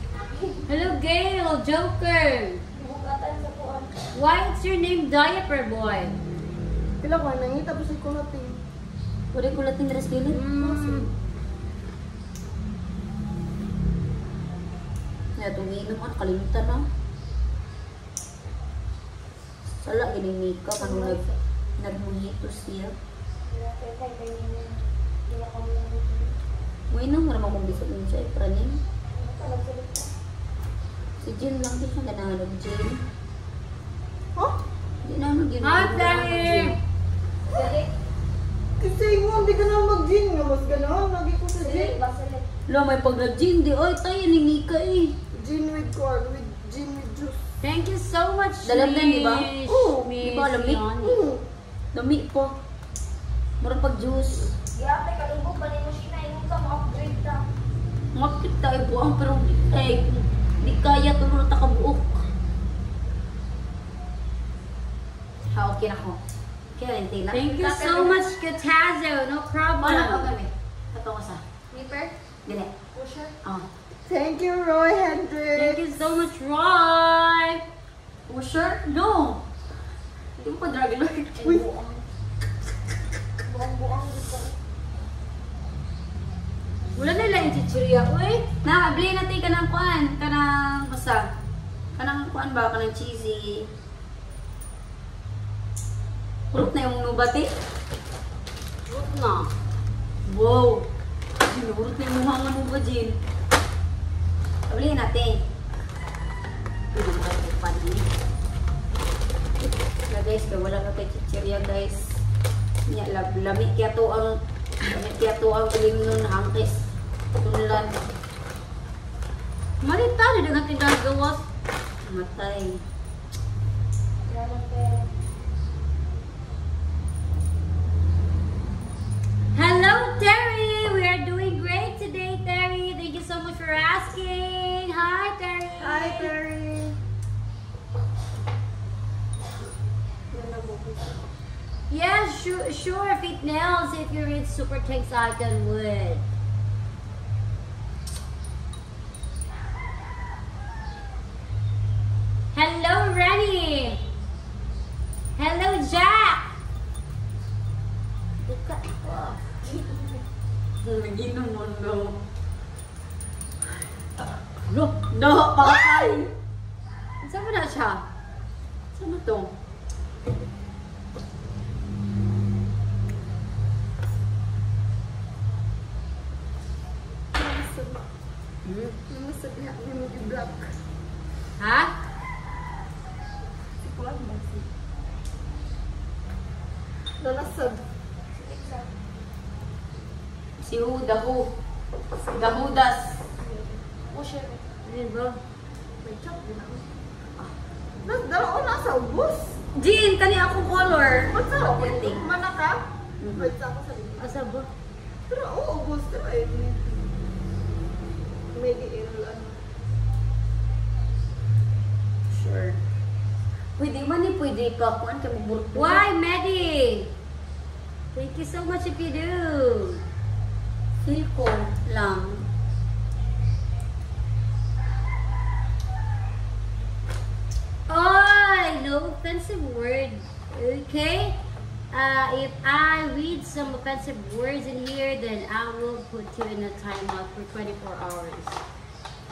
Hello, Gail! Joker! Bukatan sa kuwan. Why is your name Diaper Boy? Pila ko, nangita po si Kulating. Pwede ko lating dress gilid? Ya, tumiinom ka, kalimutan na. Sala, ginimika ka nung nagmuhito siya. Muinom, maramang mong bisog nun siya, praning. Si Jin lang din siya ganahanap, Jin. Huh? Hindi na ano ginahanap, Jin. Kasi mo, hindi ka na mag-gin nga. Mas gano'n, lagi ko sa gin. Lo, may pag na-Jin, di. Oy, tayo, nimika eh. Gin with corn, with gin with juice. Thank you so much, Dalamnan, di ba? Oo, Miss di ba, lamig? Yanni. Lami po. Murang pag-juice. Yate, kalubog ba mo siya na yung upgrade na. Mapit tayo buang pero di kaya tulong ta kabuok. Ha, okay na ko. Kaya rin tila. Thank you so much, Katazo. No problem. Wala ka kami. Ito ko sa. Nipper? Dili. Pusher? Oh. Thank you, Roy Hendricks. Thank you so much, Roy. Oh, sure? No. Hindi mo pa Dragon Lord. Uy. Buang-buang dito. Wala na lang yung chichirya. Uy, nakabili natin ka ng kuan. Kanang basta. Kanang kuan ba? Kanang cheesy. Purot na yung nubati. Purot na. Wow. Purot na yung muhangan mo ba, Jin? Kabili natin. Pwede mo kayo pa din. Na guys, wala ka kay chichirya guys. Lamig kaya to ang uling nun hangkis. Tunlan. Marita na dengan tinggal gawas. Matay. Hello, Terry! We are doing great today, Terry. Thank you so much for asking. Hi, Terry. Hi, Terry. Yeah, sure. Fit nails if you read Super Takes Icon would. Hello, Rennie. Hello, Jack. Buka ko. Lagi naman no. No, patay. Saan mo na siya? Saan mo to? Namasag na, may mag-block. Nalasad. Si Hudahu. Dahudas. Ayun ba? Dalo ko nasa ubos. Jean, kani akong color. What's up? Pwede. Mana ka? Wait, sa ako sa likod. Asa ba? Pero ubos. Diba yun? Medical ano. Sure. Pwede man eh, pwede pa kuan kay magburuk. Why, Maddie? Thank you so much if you do. Feel ko lang. Oh, no offensive words. Okay? If I read some offensive words in here, then I will put you in a timeout for 24 hours.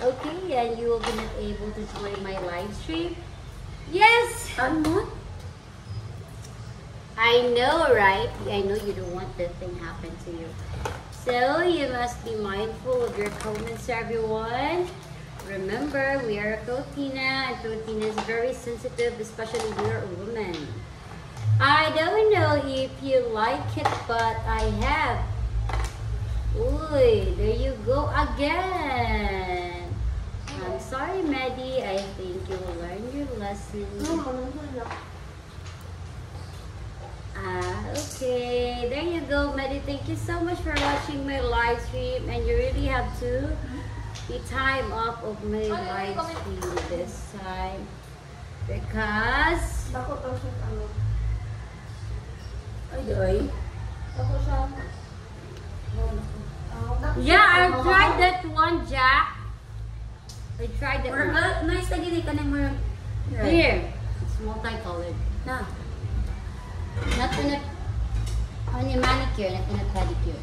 Okay, and you will be not able to join my live stream. Yes, I'm not. I know, right? I know you don't want that thing happen to you. So you must be mindful of your comments, everyone. Remember, we are a Filipina, and Filipina is very sensitive, especially if you're a woman. I don't know if you like it, but I have. Uy, there you go again. I'm sorry, Maddie. I think you will learn your lesson. Okay. There you go, Maddie. Thank you so much for watching my live stream. And you really have to be time off of my live stream this time. Because... Dako to siya ano. Ay. Dako siya. Yeah, I tried that one, Jack. I tried that Or one. nice lagi ni kanang more. Here. It's multicolored. Na. Not in a... On your manicure, not in a pedicure.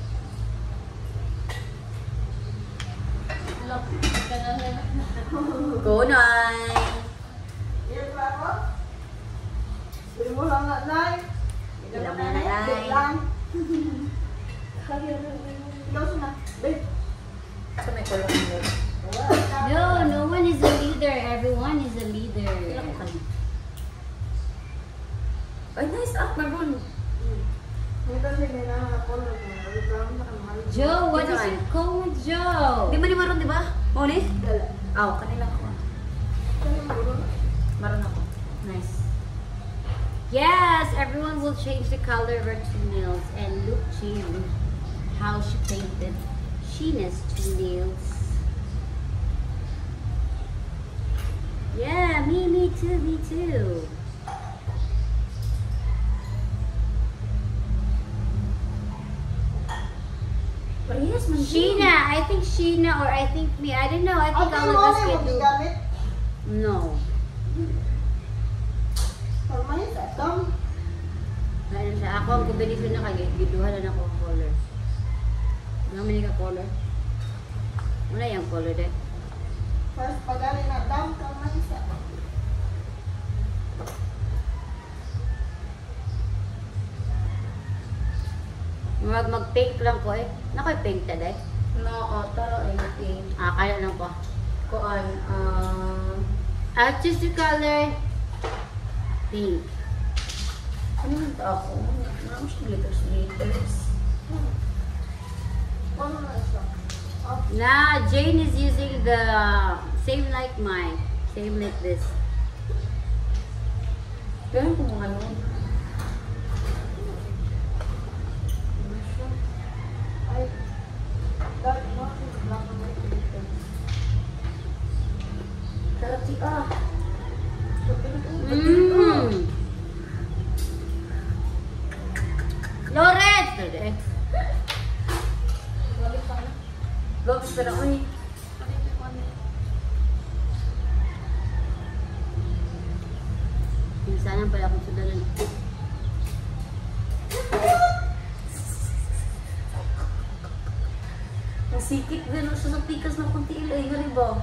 Go, Nay! Iya klaro. Bili mo lang na, Nay. Ilang na, Nay. Bili lang. Ikaw siya na. Babe. Sa may color mo. No, no one is a leader. Everyone is a leader. Ay, nice up, maroon. Ito siya kailangan na color mo. Brown na kamahal. Joe, what is your comment, Joe? Di ba ni maroon, di ba? Mo ni? Dala. Aw, kanila ako. Kaya maroon. Maroon ako. Nice. Yes, everyone will change the color of her toenails. And look, Jean, how she painted Sheena's toenails. Yeah, me too, me too. Parehas man. Sheena, I think Sheena or I think me. I don't know. I think Ang all of us mo can do. gamit. No. Formalin sa tom. Ano siya? Ako ang kombinasyon na kagit. Giduhan na ako ang color. Naman ka color. Wala yung color din. First pagani na dam kamay sa. Mag-paint lang ko eh. Nakoy paint ta deh. No, taro ay natin. Kaya lang po. Kuan, I'll choose the color pink. ano man to ako? Marami siya glitters. Ano na siya? Now Jane is using the same like mine. Same like this. Pero kung ano, Ay. Dark mo. Black and white. karati ah. Lawrence! Bagus ka na, uy. Minsan pala akong sudalan. Ang sikit din siya sa pikas ng kunti ilay, gari ba?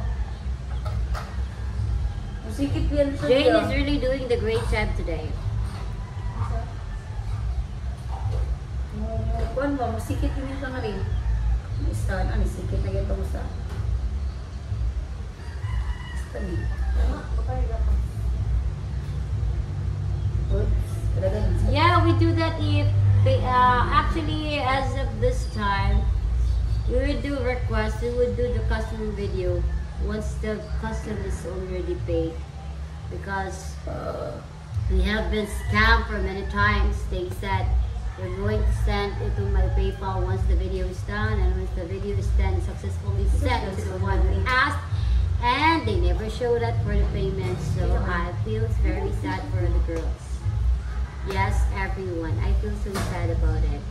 Ang sikit yan siya. Jane is really doing the great job today. Kuan ba, masikit yun siya nga rin. Istan, ano, sikit na ganito mo sa. Istan eh. Okay, dapat. Yeah, we do that if actually as of this time we would do requests, we would do the custom video once the custom is already paid, because we have been scammed for many times. They said they're going to send it to my PayPal once the video is done, and once the video is done, successfully sent to the one we asked, and they never showed up for the payment. So I feel very sad for the girls. Yes, everyone. I feel so sad about it.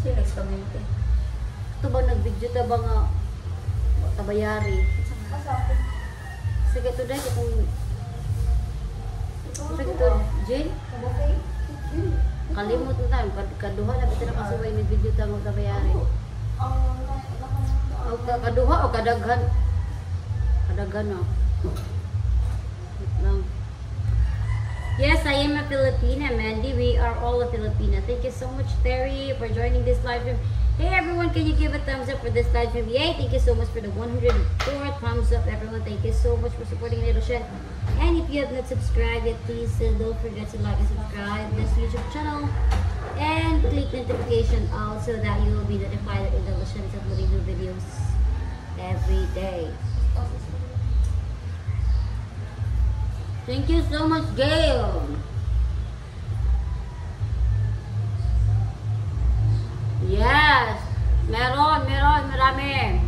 Sino nag-comment? Ito ba nag-video ta ba nga tabayari? Sige, ito dahil itong sige ito, Jane? Kalimot na tayo. Kaduha na kita nakasuway nag-video ta nga tabayari. O kaduha o kadaghan? Kadaghan o. Wait lang. Yes, I am a Filipina, Mandy. We are all a Filipina. Thank you so much, Terry, for joining this live stream. Hey, everyone, can you give a thumbs up for this live stream? Yay! Thank you so much for the 104 thumbs up, everyone. Thank you so much for supporting Little Shen. And if you have not subscribed yet, please don't forget to like and subscribe this YouTube channel. And click notification all so that you will be notified that Little Shen is uploading new videos every day. Thank you so much, Gail. Yes. Meron, marami.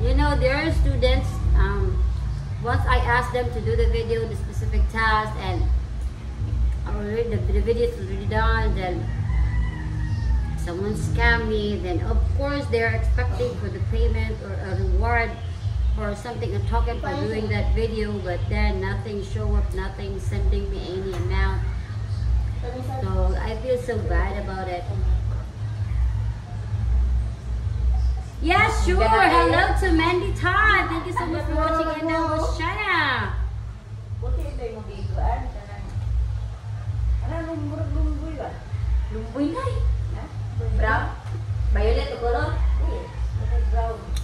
You know, there are students, once I ask them to do the video, the specific task, and already the video is already done, then someone scam me, then of course they're expecting for the payment or a reward or something, a token for doing that video, but then nothing show up, nothing sending me any amount. So I feel so bad about it. Yeah, sure. Hello to Mandy Todd. Thank you so much for watching Indah Luciana. Lumboy na eh. Brown? Violet o color?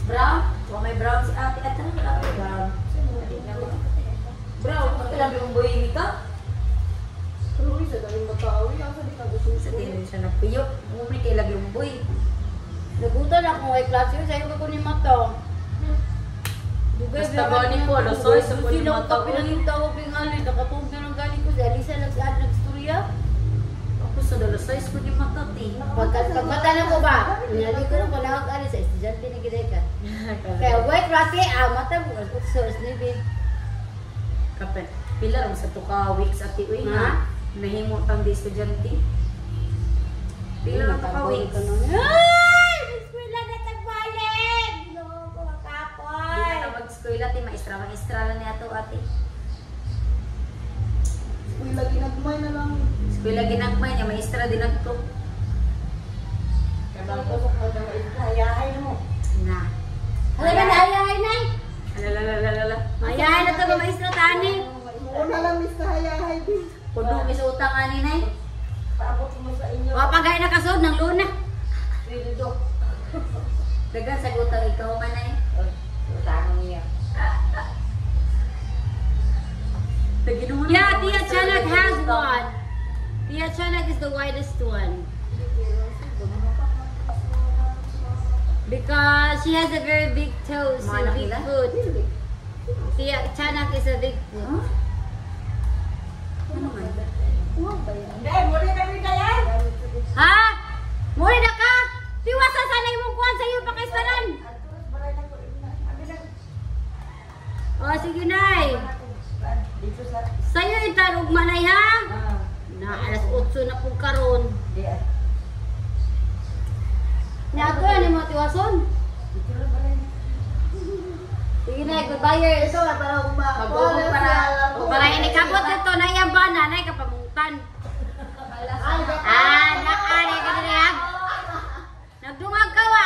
Brown? O may brown si ate. At ano ka brown? Brown? Ang ilang lumboy nito? Pero isa dahil matawi, asa di ka gusto Sa tinin siya ng piyok. Umuli kay lag lumboy. Nagutan ako kay klase ko. Sa'yo ko ni Mato. Basta ba ni po, losoy sa po ni Mato. Sino ko pinalintaw ko pingali. Nakatong pinang galing ko. Si Alisa nag-istorya. Ako sa losoy sa po ni Mato. Pagmatanan ko ba? Nali ko nung palahag Alisa. Estudyante na gina ka. Kaya white klase. Mata mo. Source nibi. Kapit. Pilar ang sa tuka weeks at iuwi Ha? na. Nahimo tang di estudyante. Pilar ang tuka weeks. Ay! Eskwela na tagbalik! Ginoo ko Di na makapoy! mag-eskwela ti maestra lang ni ato ate. Uy, lagi nagmay na lang. Eskwela ginagmay niya, maestra din nagto. Kabang pasok mo na hayahay mo. Na. Hala na ayahay na eh! Alalalala. Ayahay na ito ba maestra tani? Una lang mis na hayahay din. Kudo isutang ani nay. Paabot mo sa inyo. Wapagay na kasod ng luna. Dito. Dagan sagutang ikaw man ay. Utang niya. Yeah, Tia Chanak has one. Tia Chanak is the widest one. Because she has a very big toes and Malaki big lang. foot. Tia Chanak is a big foot. Ano man? Dahil mo rin kami kaya. Ha? Muli na ka? Tiwasan sana yung kuwan sa iyo pakaisanan. O, sige nay. Sa'yo itarog manay ha? Na alas 8 na po karon. Nato yan mo tiwason. Sige na, goodbye. Ito nga para Mag-uog para inikabot ito na yung ba nanay kapamuntan. Nakari ka na yan. Nagdungag ka wa.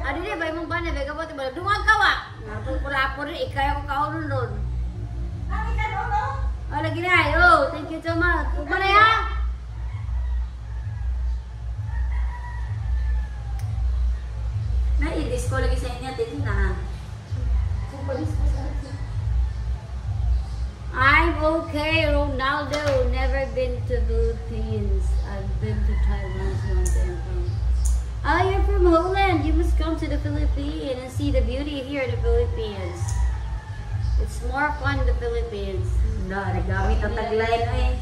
Ano niya ba yung ba na ba kabot? Nagdungag ka wa. Napupula-pula rin, ikaw yung kaulun ron. O, lagi na. Oh, thank you so much. Huwag mo na yan. Na i-disco lagi sa inyo titi na. okay, Ronaldo. Never been to Philippines. I've been to Taiwan once and you're from Holland. You must come to the Philippines and see the beauty here in the Philippines. It's more fun in the Philippines. Nagamit ang tagline eh.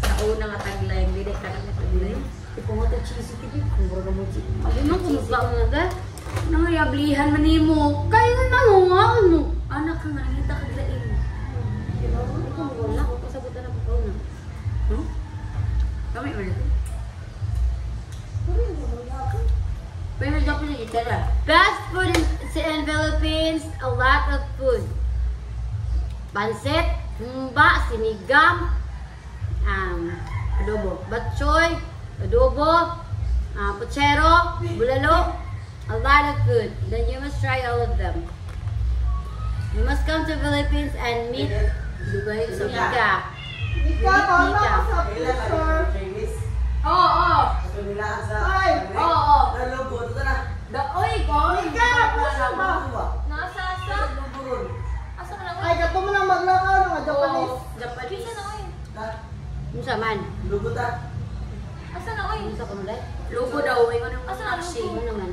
Sa unang tagline, hindi ka na tagline. Ito nga ito cheesy TV, kung mura mo cheesy. Abi man kung magbaon na ga. Nangayablihan man nimo. Kaya nga nga ano. Anak ka nga, nangita ka glain. Ikaw wala ko pasabutan na pagkaw na. Kami mo ito. Pero dapat yung itala. Best food in Philippines, a lot of food. Pansit, humba, sinigang, Adobo. batchoy, adobo, puchero, bulalo, a lot of food. Then you must try all of them. You must come to Philippines and meet Dubai sa Mika. Mika, paano ka sa picture? Oo. Ay! Oo. Oy, ko! Mika, puso ba? Nasa sa? Asa ka na? Ay, gato mo na maglakaw mga Japanese. Japanese. Asa na oy? Unsa man? Asa na oy? Unsa ko mulay? Logo daw, ingon yung Asa na action. Ano naman?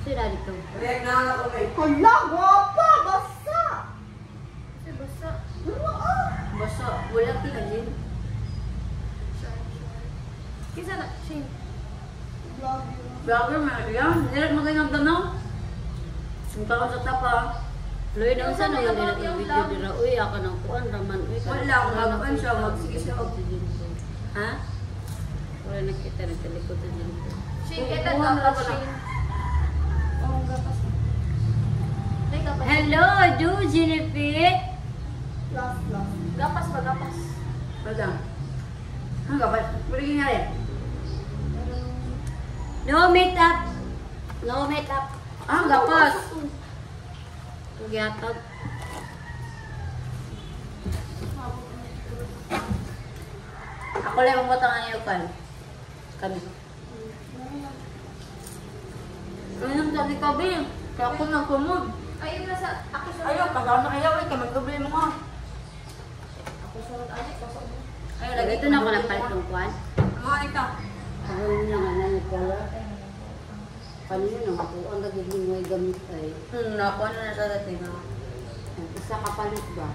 Sino dito? Hala, gwapa! Basta! Basta. Basta, walang tingin. Kisa na, Shane. Love you. Vlogger man yan. Hindi lang magandang danaw. Sunta ko sa tapa. Loy na unsa na yung video dira. Uy, ako nang kuan raman. Uy, Wala, mag-on siya, magsige siya. Ha? Wala nakita nagtalikod na dito. Shane, kita gapas, Shane. Oh, gapas. Ay, gapas. Hello, do Jennifer. Last. Gapas ba, gapas? Madam. Ang gapas. Pwede nga rin. No makeup. No makeup. Ang gapas. Gyatag. Ako lang ang batang niyo kan. Kami. Anong sabi ka, Bing? Kaya ako nagkumod. Ay, yung nasa, ako sa... Ayaw, pagkaw na kayo, eh. Kamagkabili mo nga. Ako sunod, ay, kasok mo. Ayaw, lagi ito na ako nagpalit ng kuwan. Mga ikaw. Ako yun lang nga nagkala. Kanina nang ako ang nagiging may gamit ay. Nakuha na sa dating ha. Isa kapalit ba?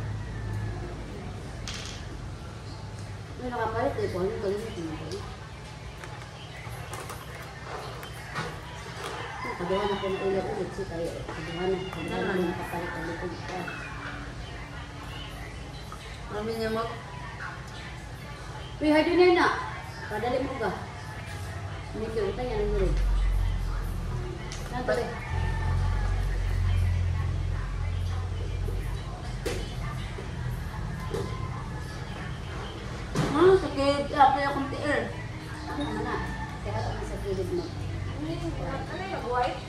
May nakapalit eh. Kung ano galit mo ba? Kaduhan ako na ulit-ulit si tayo. Kaduhan na nakapalit ang likod ka. Mami niya mo. Uy, hadi na na. Padali mo ka. Hindi ko ito yan ang rin. Nanti. Sakit. Apa yung tiil? Ano na? Kaya ito sa gilid mo. Ano yung white?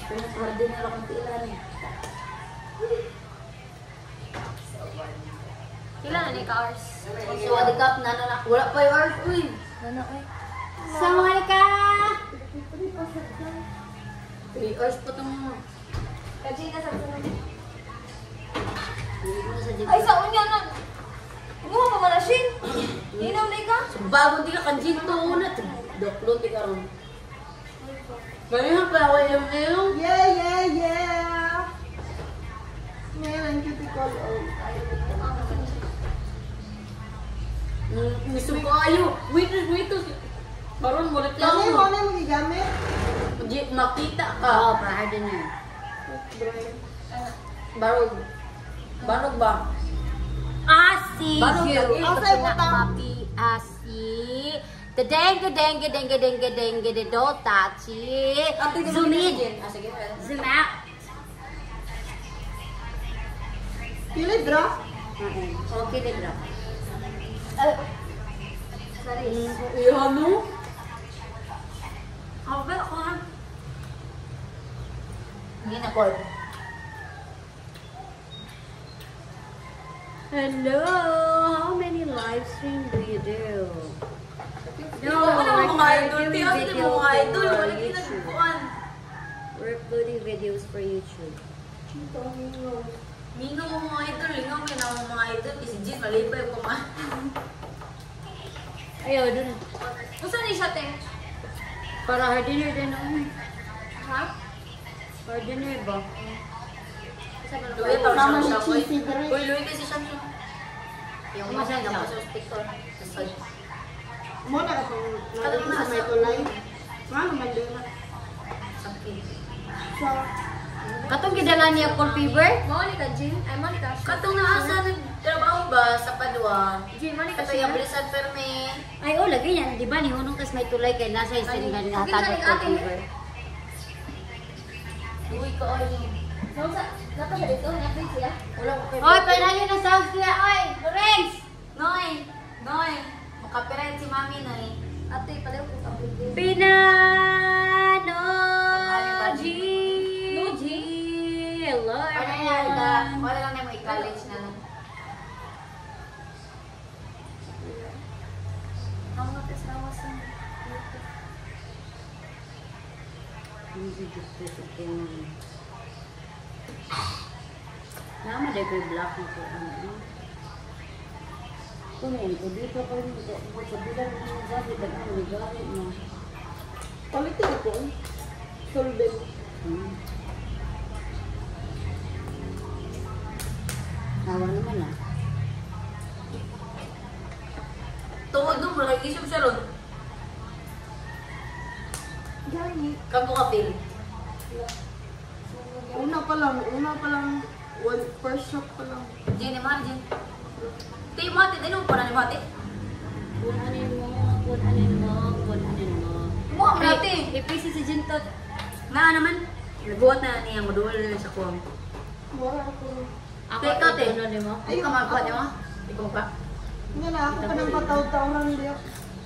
Kaya hardin na akong tiilan. Kailan ni Cars? So, adikap na na. Wala pa yung hours. Uy. Ano ay? Assalamualaikum. 3 hours pa itong mga. Kajina sa sunod. Hindi mo na sa dito. Ay, sa unya na. Gumawa pa man Shin. Hinaw na ka? Bago di ka kanjin to na. Doklon di ka ron. Ganyan pa ako yung iyong. Yeah! Ngayon ang cuticle. Gusto ko ayo. Wait. Baron mo rin Kami lang. mo na magigamit. Makita ka. Oo, para hardin na. Barog ba? Asi. Bago you. lagi. Asa yung butang? Papi. Asi. The don't touch it. Zoom in. Sige. Zoom out. Pili bro. Okay, Libra. Sorry. Iyan mo? Ako ha? Hindi na call. Hello! How many live stream do you do? Ikaw na mga idol. I do Tiyo, video mga idol. for Wala YouTube. ginagawa. We're uploading videos for YouTube. Ito ang Rose. Mino mo mga idol, lingaw mo na mga idol. Kasi Jean, malipay ko ma. Ayaw, dun. Kung saan siya, te? Para hardener din ako. Ha? Hardener ba? Luwi pa Mama siya ni siya. Cheesy Dre. Uy, luwi kasi siya. Yung Ano siya? mga naman sa hospital. Mo na katong nalagay sa may tulay. Ano man din na? Sakit. Sa Katong gidala niya cold fever? Monica, Jean. Ay, Monica. Katong naasa nagtrabaho ba sa Padua? Jean, Monica Katong yung Blizzard Fermi. Ay, oh, lagi yan. Di ba, ni Hunong tas may tulay kay nasa isin nga natagod cold fever. Uy, ka oy. Napa siya dito? Netflix siya? Wala ko kayo. Oy, pwede na sounds niya. Oy, Lorenz! Noy! Noy! Makapirain si Mami, Noy. Ate, pala ko sa video. Pinano G. No, G. Hello, Wala everyone. lang na mo i-college na lang. Ang mga tasawas ng Nama deh gue black itu ano. Kunin ko dito ko sa bilang ng gabi dagang ni gabi no. quality ito. Sulbin. Nawa naman ah. Tungod doon, wala isip siya ron. Gani. Kamu ka, Phil. Una pa lang. One first shot pa lang. Jenny, mahal, Jen. Tayo mo ate, ano pa na ni Mati? Kunanin mo. Mo, ate. Ipisi si Jintot. Na naman. Nabuhat na niya, maduwal na sa kuwang. Mura ako. Ako Teka, te. kunanin mo. Ay, ka magbuhat niya mo? Ikaw ka. Nga na, ako pa ng pataw-tawran diyo.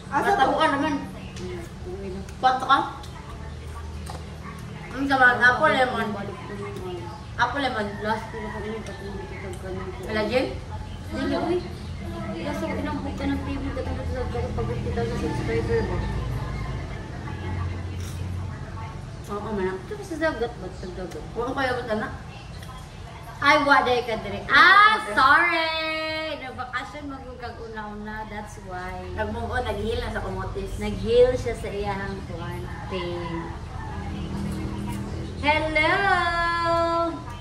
Asa Bata to? ka naman. Bato ka? Ang sama, apple lemon. Apple lemon. Last ko na kami patulog kitag kanin ko. Wala, Jen? Dili uy. Kaso inampot ka ng TV katapos sa pagod kita sa subscriber mo. Oo, manak. Ito sa dagat ba't sa dagat? Huwag kayo ba na? Ay, waday ka dire. Ah, sorry! Nabakasyon magugag una-una. That's why. Nag-move on, nag-heal na sa kumotis. Nag-heal siya sa iyang thing. Hello!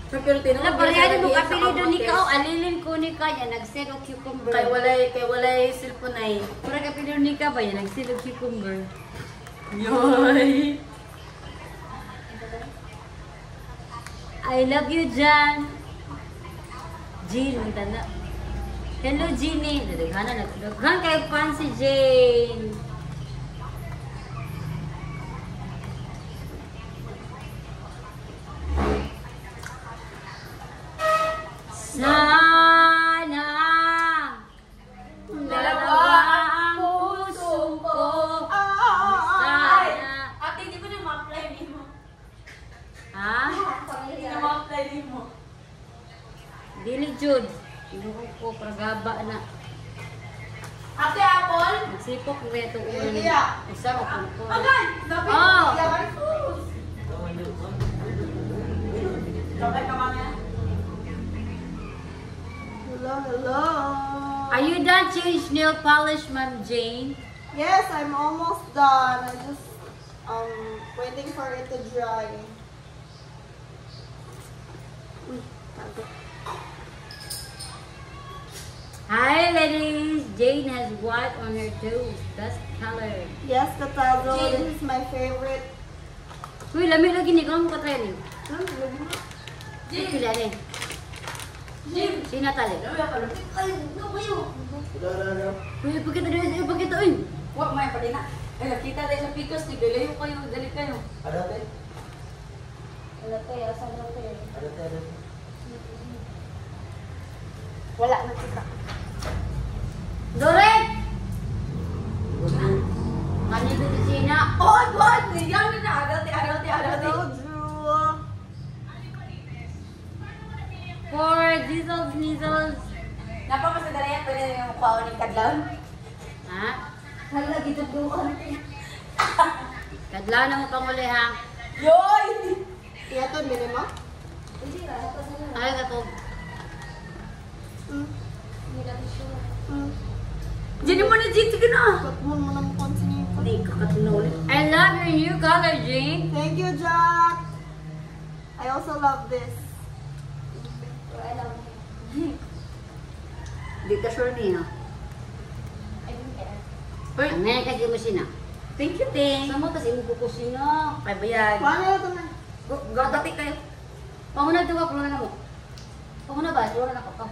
Pero tinong Naparehan mo kapilido ni ka o alilin ko ni ka yan. Nag-send o cucumber. Kay walay cellphone ay. Para kapilido ni ka ba yan? Nag-send o cucumber. Yoy! I love you, Jan. Jean, ang tanda. Hello, Jeannie. Nadaghanan na. Daghan kayo fan si Jane. Sana dalawa ang puso ko. Sana. Ate, di ba na ma-apply ni mo? Ha? Hindi na ma-apply ni mo. Dili, Jude. Inuho ko, pragaba na. Ate, Apple? Nagsipok ko ito ulo. Iya. Isa ko po. Agan! Dapat Oh. Dapat ka mga. Hello. Are you done change nail polish, Ma'am Jane? Yes, I'm almost done. I'm just waiting for it to dry. Hi, ladies. Jane has white on her toes. Best color. Yes, Katazo, this is my favorite. Uy, lamig lagi ni. Kung mo ka-try ni. Jane, pila ni. Jim! Sina tali. Ay, ano ba yun? Uy, pagkita dito. Pagkita, uy. Huwag may pa din na. Ay, nakita tayo sa Picos. Tigalayo kayo. Dali kayo. Wala na kita. Dorek! Kanito si Sina. Oh, God! Yan na. Agati. Hello, Drew. For Dizzles. Napakasadala yan. Pwede na yung mukha ni Kadlaw. Ha? Hala, gito doon. Kadlaw na mo panguli ha. Yoy! Iyaton, bili mo? Ay, kato. Mm. Mm. Diyan mo na, Jin. Sige na. Katmon mo ng konsinito. Hindi ka katunulit. I love your new color, Jane. Thank you, Jack. I also love this. Hindi ka sure niya. Uy, Ang ngayon kasi mo siya na. thank you, Ting. Sama kasi mo kukusin na. Ay, bayag. Paano na ito na? Gagati kayo. Panguna ito ka, panguna na mo. Panguna ba? Panguna na ka.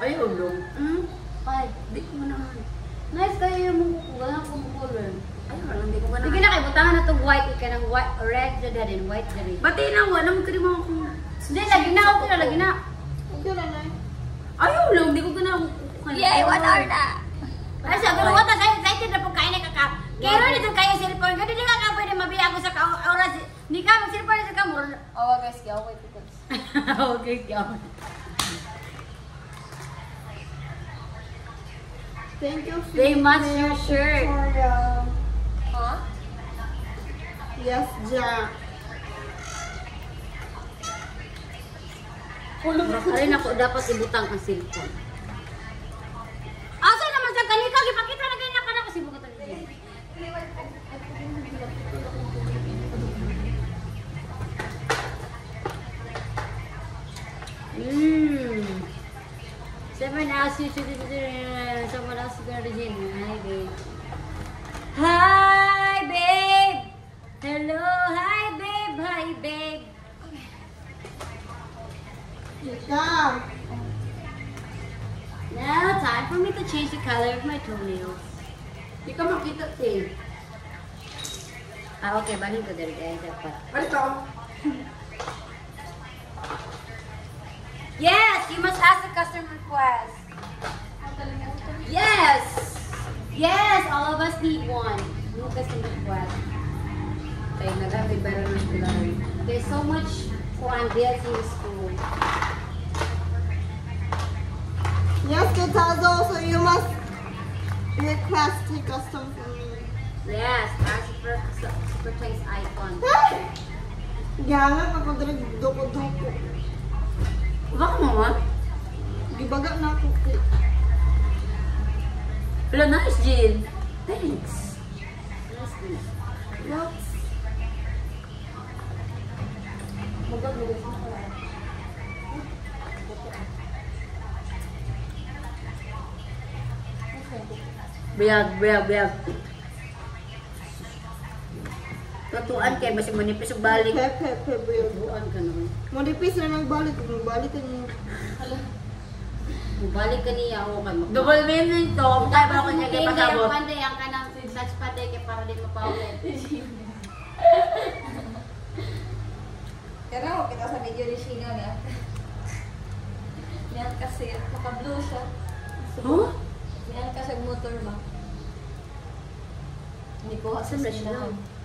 Ay, ulong. Ay, Di ko naman. nice kayo yung mong kukuha ng kumukulor. Ay, walang di ko ka Sige na kayo, butangan na itong white. Ika ng white, red na din, white na rin. Bati na, wala mo kaya mo akong... Hindi, lagi na, okay na, lagi na. Okay na na. Ay, ulong. Di ko ka na Yay, 1 hour na! Ay, sabi mo, wata, excited na po kain na kaka. Kaya rin ito kayo cellphone. Kasi di ka ka pwede mabiya ako sa oras. Hindi ka mag-cellphone sa kamur. Oh, guys, kaya wait ito. Okay, kaya. Thank you, They match Philippine your shirt. Victoria. Huh? Yes, Jack. Ay, naku, dapat ibutang ang cellphone. Asa naman sa kanika? Ipakita na ganyan ka na kasi bukatan niya. Someone else you should someone else is gonna do. Hi, babe. Hi, babe. Hello, hi, babe. Hi, babe. Ika. Now, time for me to change the color of my toenails. Di ka makita, Ting. Ah, okay. Balik ko dali. Dapat. Ay, ito. Yes, you must ask the customer request. Yes! Yes, all of us need one. No customer request. Ay, nagami pero ng kulay. There's so much fun built in the school. Yes, Kitazo, so you must request a custom for me. Yes, our super taste icon. Gangan ako direk doko-doko. Baka mo, ha? Gibaga na ako. Wala, nice, Jill. Thanks. What? Biyag. Tutuan kay basi manipis og balik. Pepe, bro. Buuan ka naman. Modipis na nagbalik. Nagbalik ka niyo. Balik ka niya ako kay Makmak. Double meaning to. Kaya ba ako niya kay pasabot? Yung panday, ang kanang touch panday kay para di mapaulit. Kaya ako kita sa video ni Sheena niya. Yan kasi, naka-blue siya. Huh? Yan kasi motor ba? Hindi ko Saan ba siya?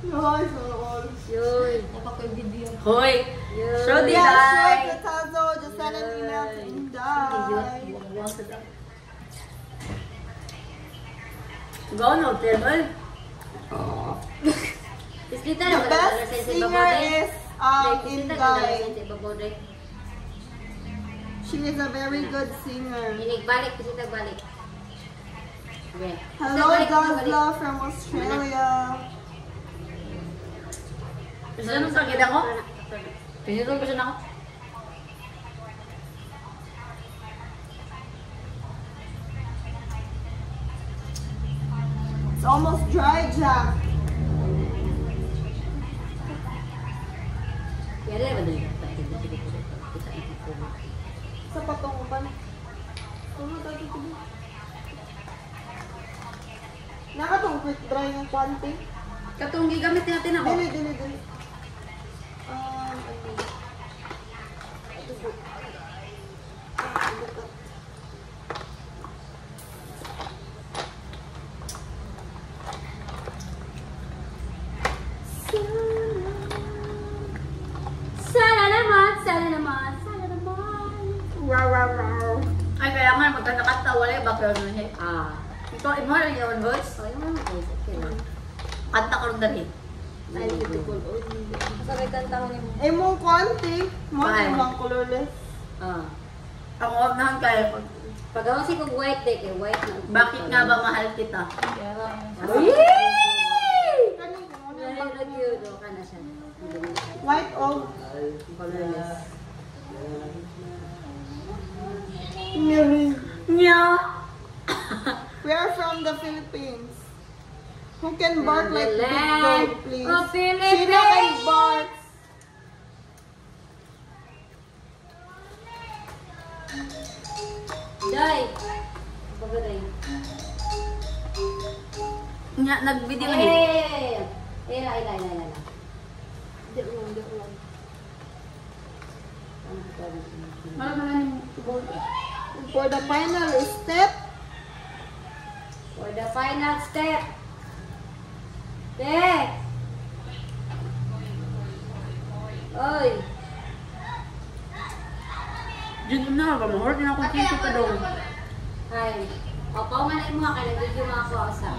Ay, so all. Yoy. Napakoy video. Hoy! Yoy. Show di Yeah, sure, dai! Kitazo. Just send an email to Inday. Go no, table. Islita The na ba best sa sa singer baboy? is Islita na Inday. sa baboy. She is a very good singer. Balik kasi tagbalik. Okay. Hello, Gazla from Australia. Gusto nung pagkita ko? Pinitol ko siya na ako. It's almost dry, Jack. Kaya rin ba din? Sa patong ba? Ano tayo ito? Nakatong quick dry ng kwanti. Katong gigamit natin ako. Dili. Ano? Ito po. Sana naman, sana naman, sana naman. Wow. Ay, kaya nga magkakata, wala yung background na siya. Ito, imo rin yung voice. So, yung mga guys, okay lang. Kanta ko rin dali. Ay, beautiful. Sabay kantahan niyo. Imong kwanti. Mo Bye. imong colorless. Ah. Ang huwag naman kayo. Pagawa si kong white day kay white na. Bakit nga ba mahal kita? Kani ko mo na Ay, nag-cute. O, kana siya. white og Colorless. Miri. Nya! We are from the Philippines. Who can bark like The big land dog, please? of Philippines. Sino can bark? Day. Baga day. Nya, nag-video ni. Ila. Di ulang. For the final step, For the final step. Te. Oy. Diyan na, ba mahort na akong cheesy ka daw. Ay. O, paumanay mo ha. Kaya nag-video mga ako sa.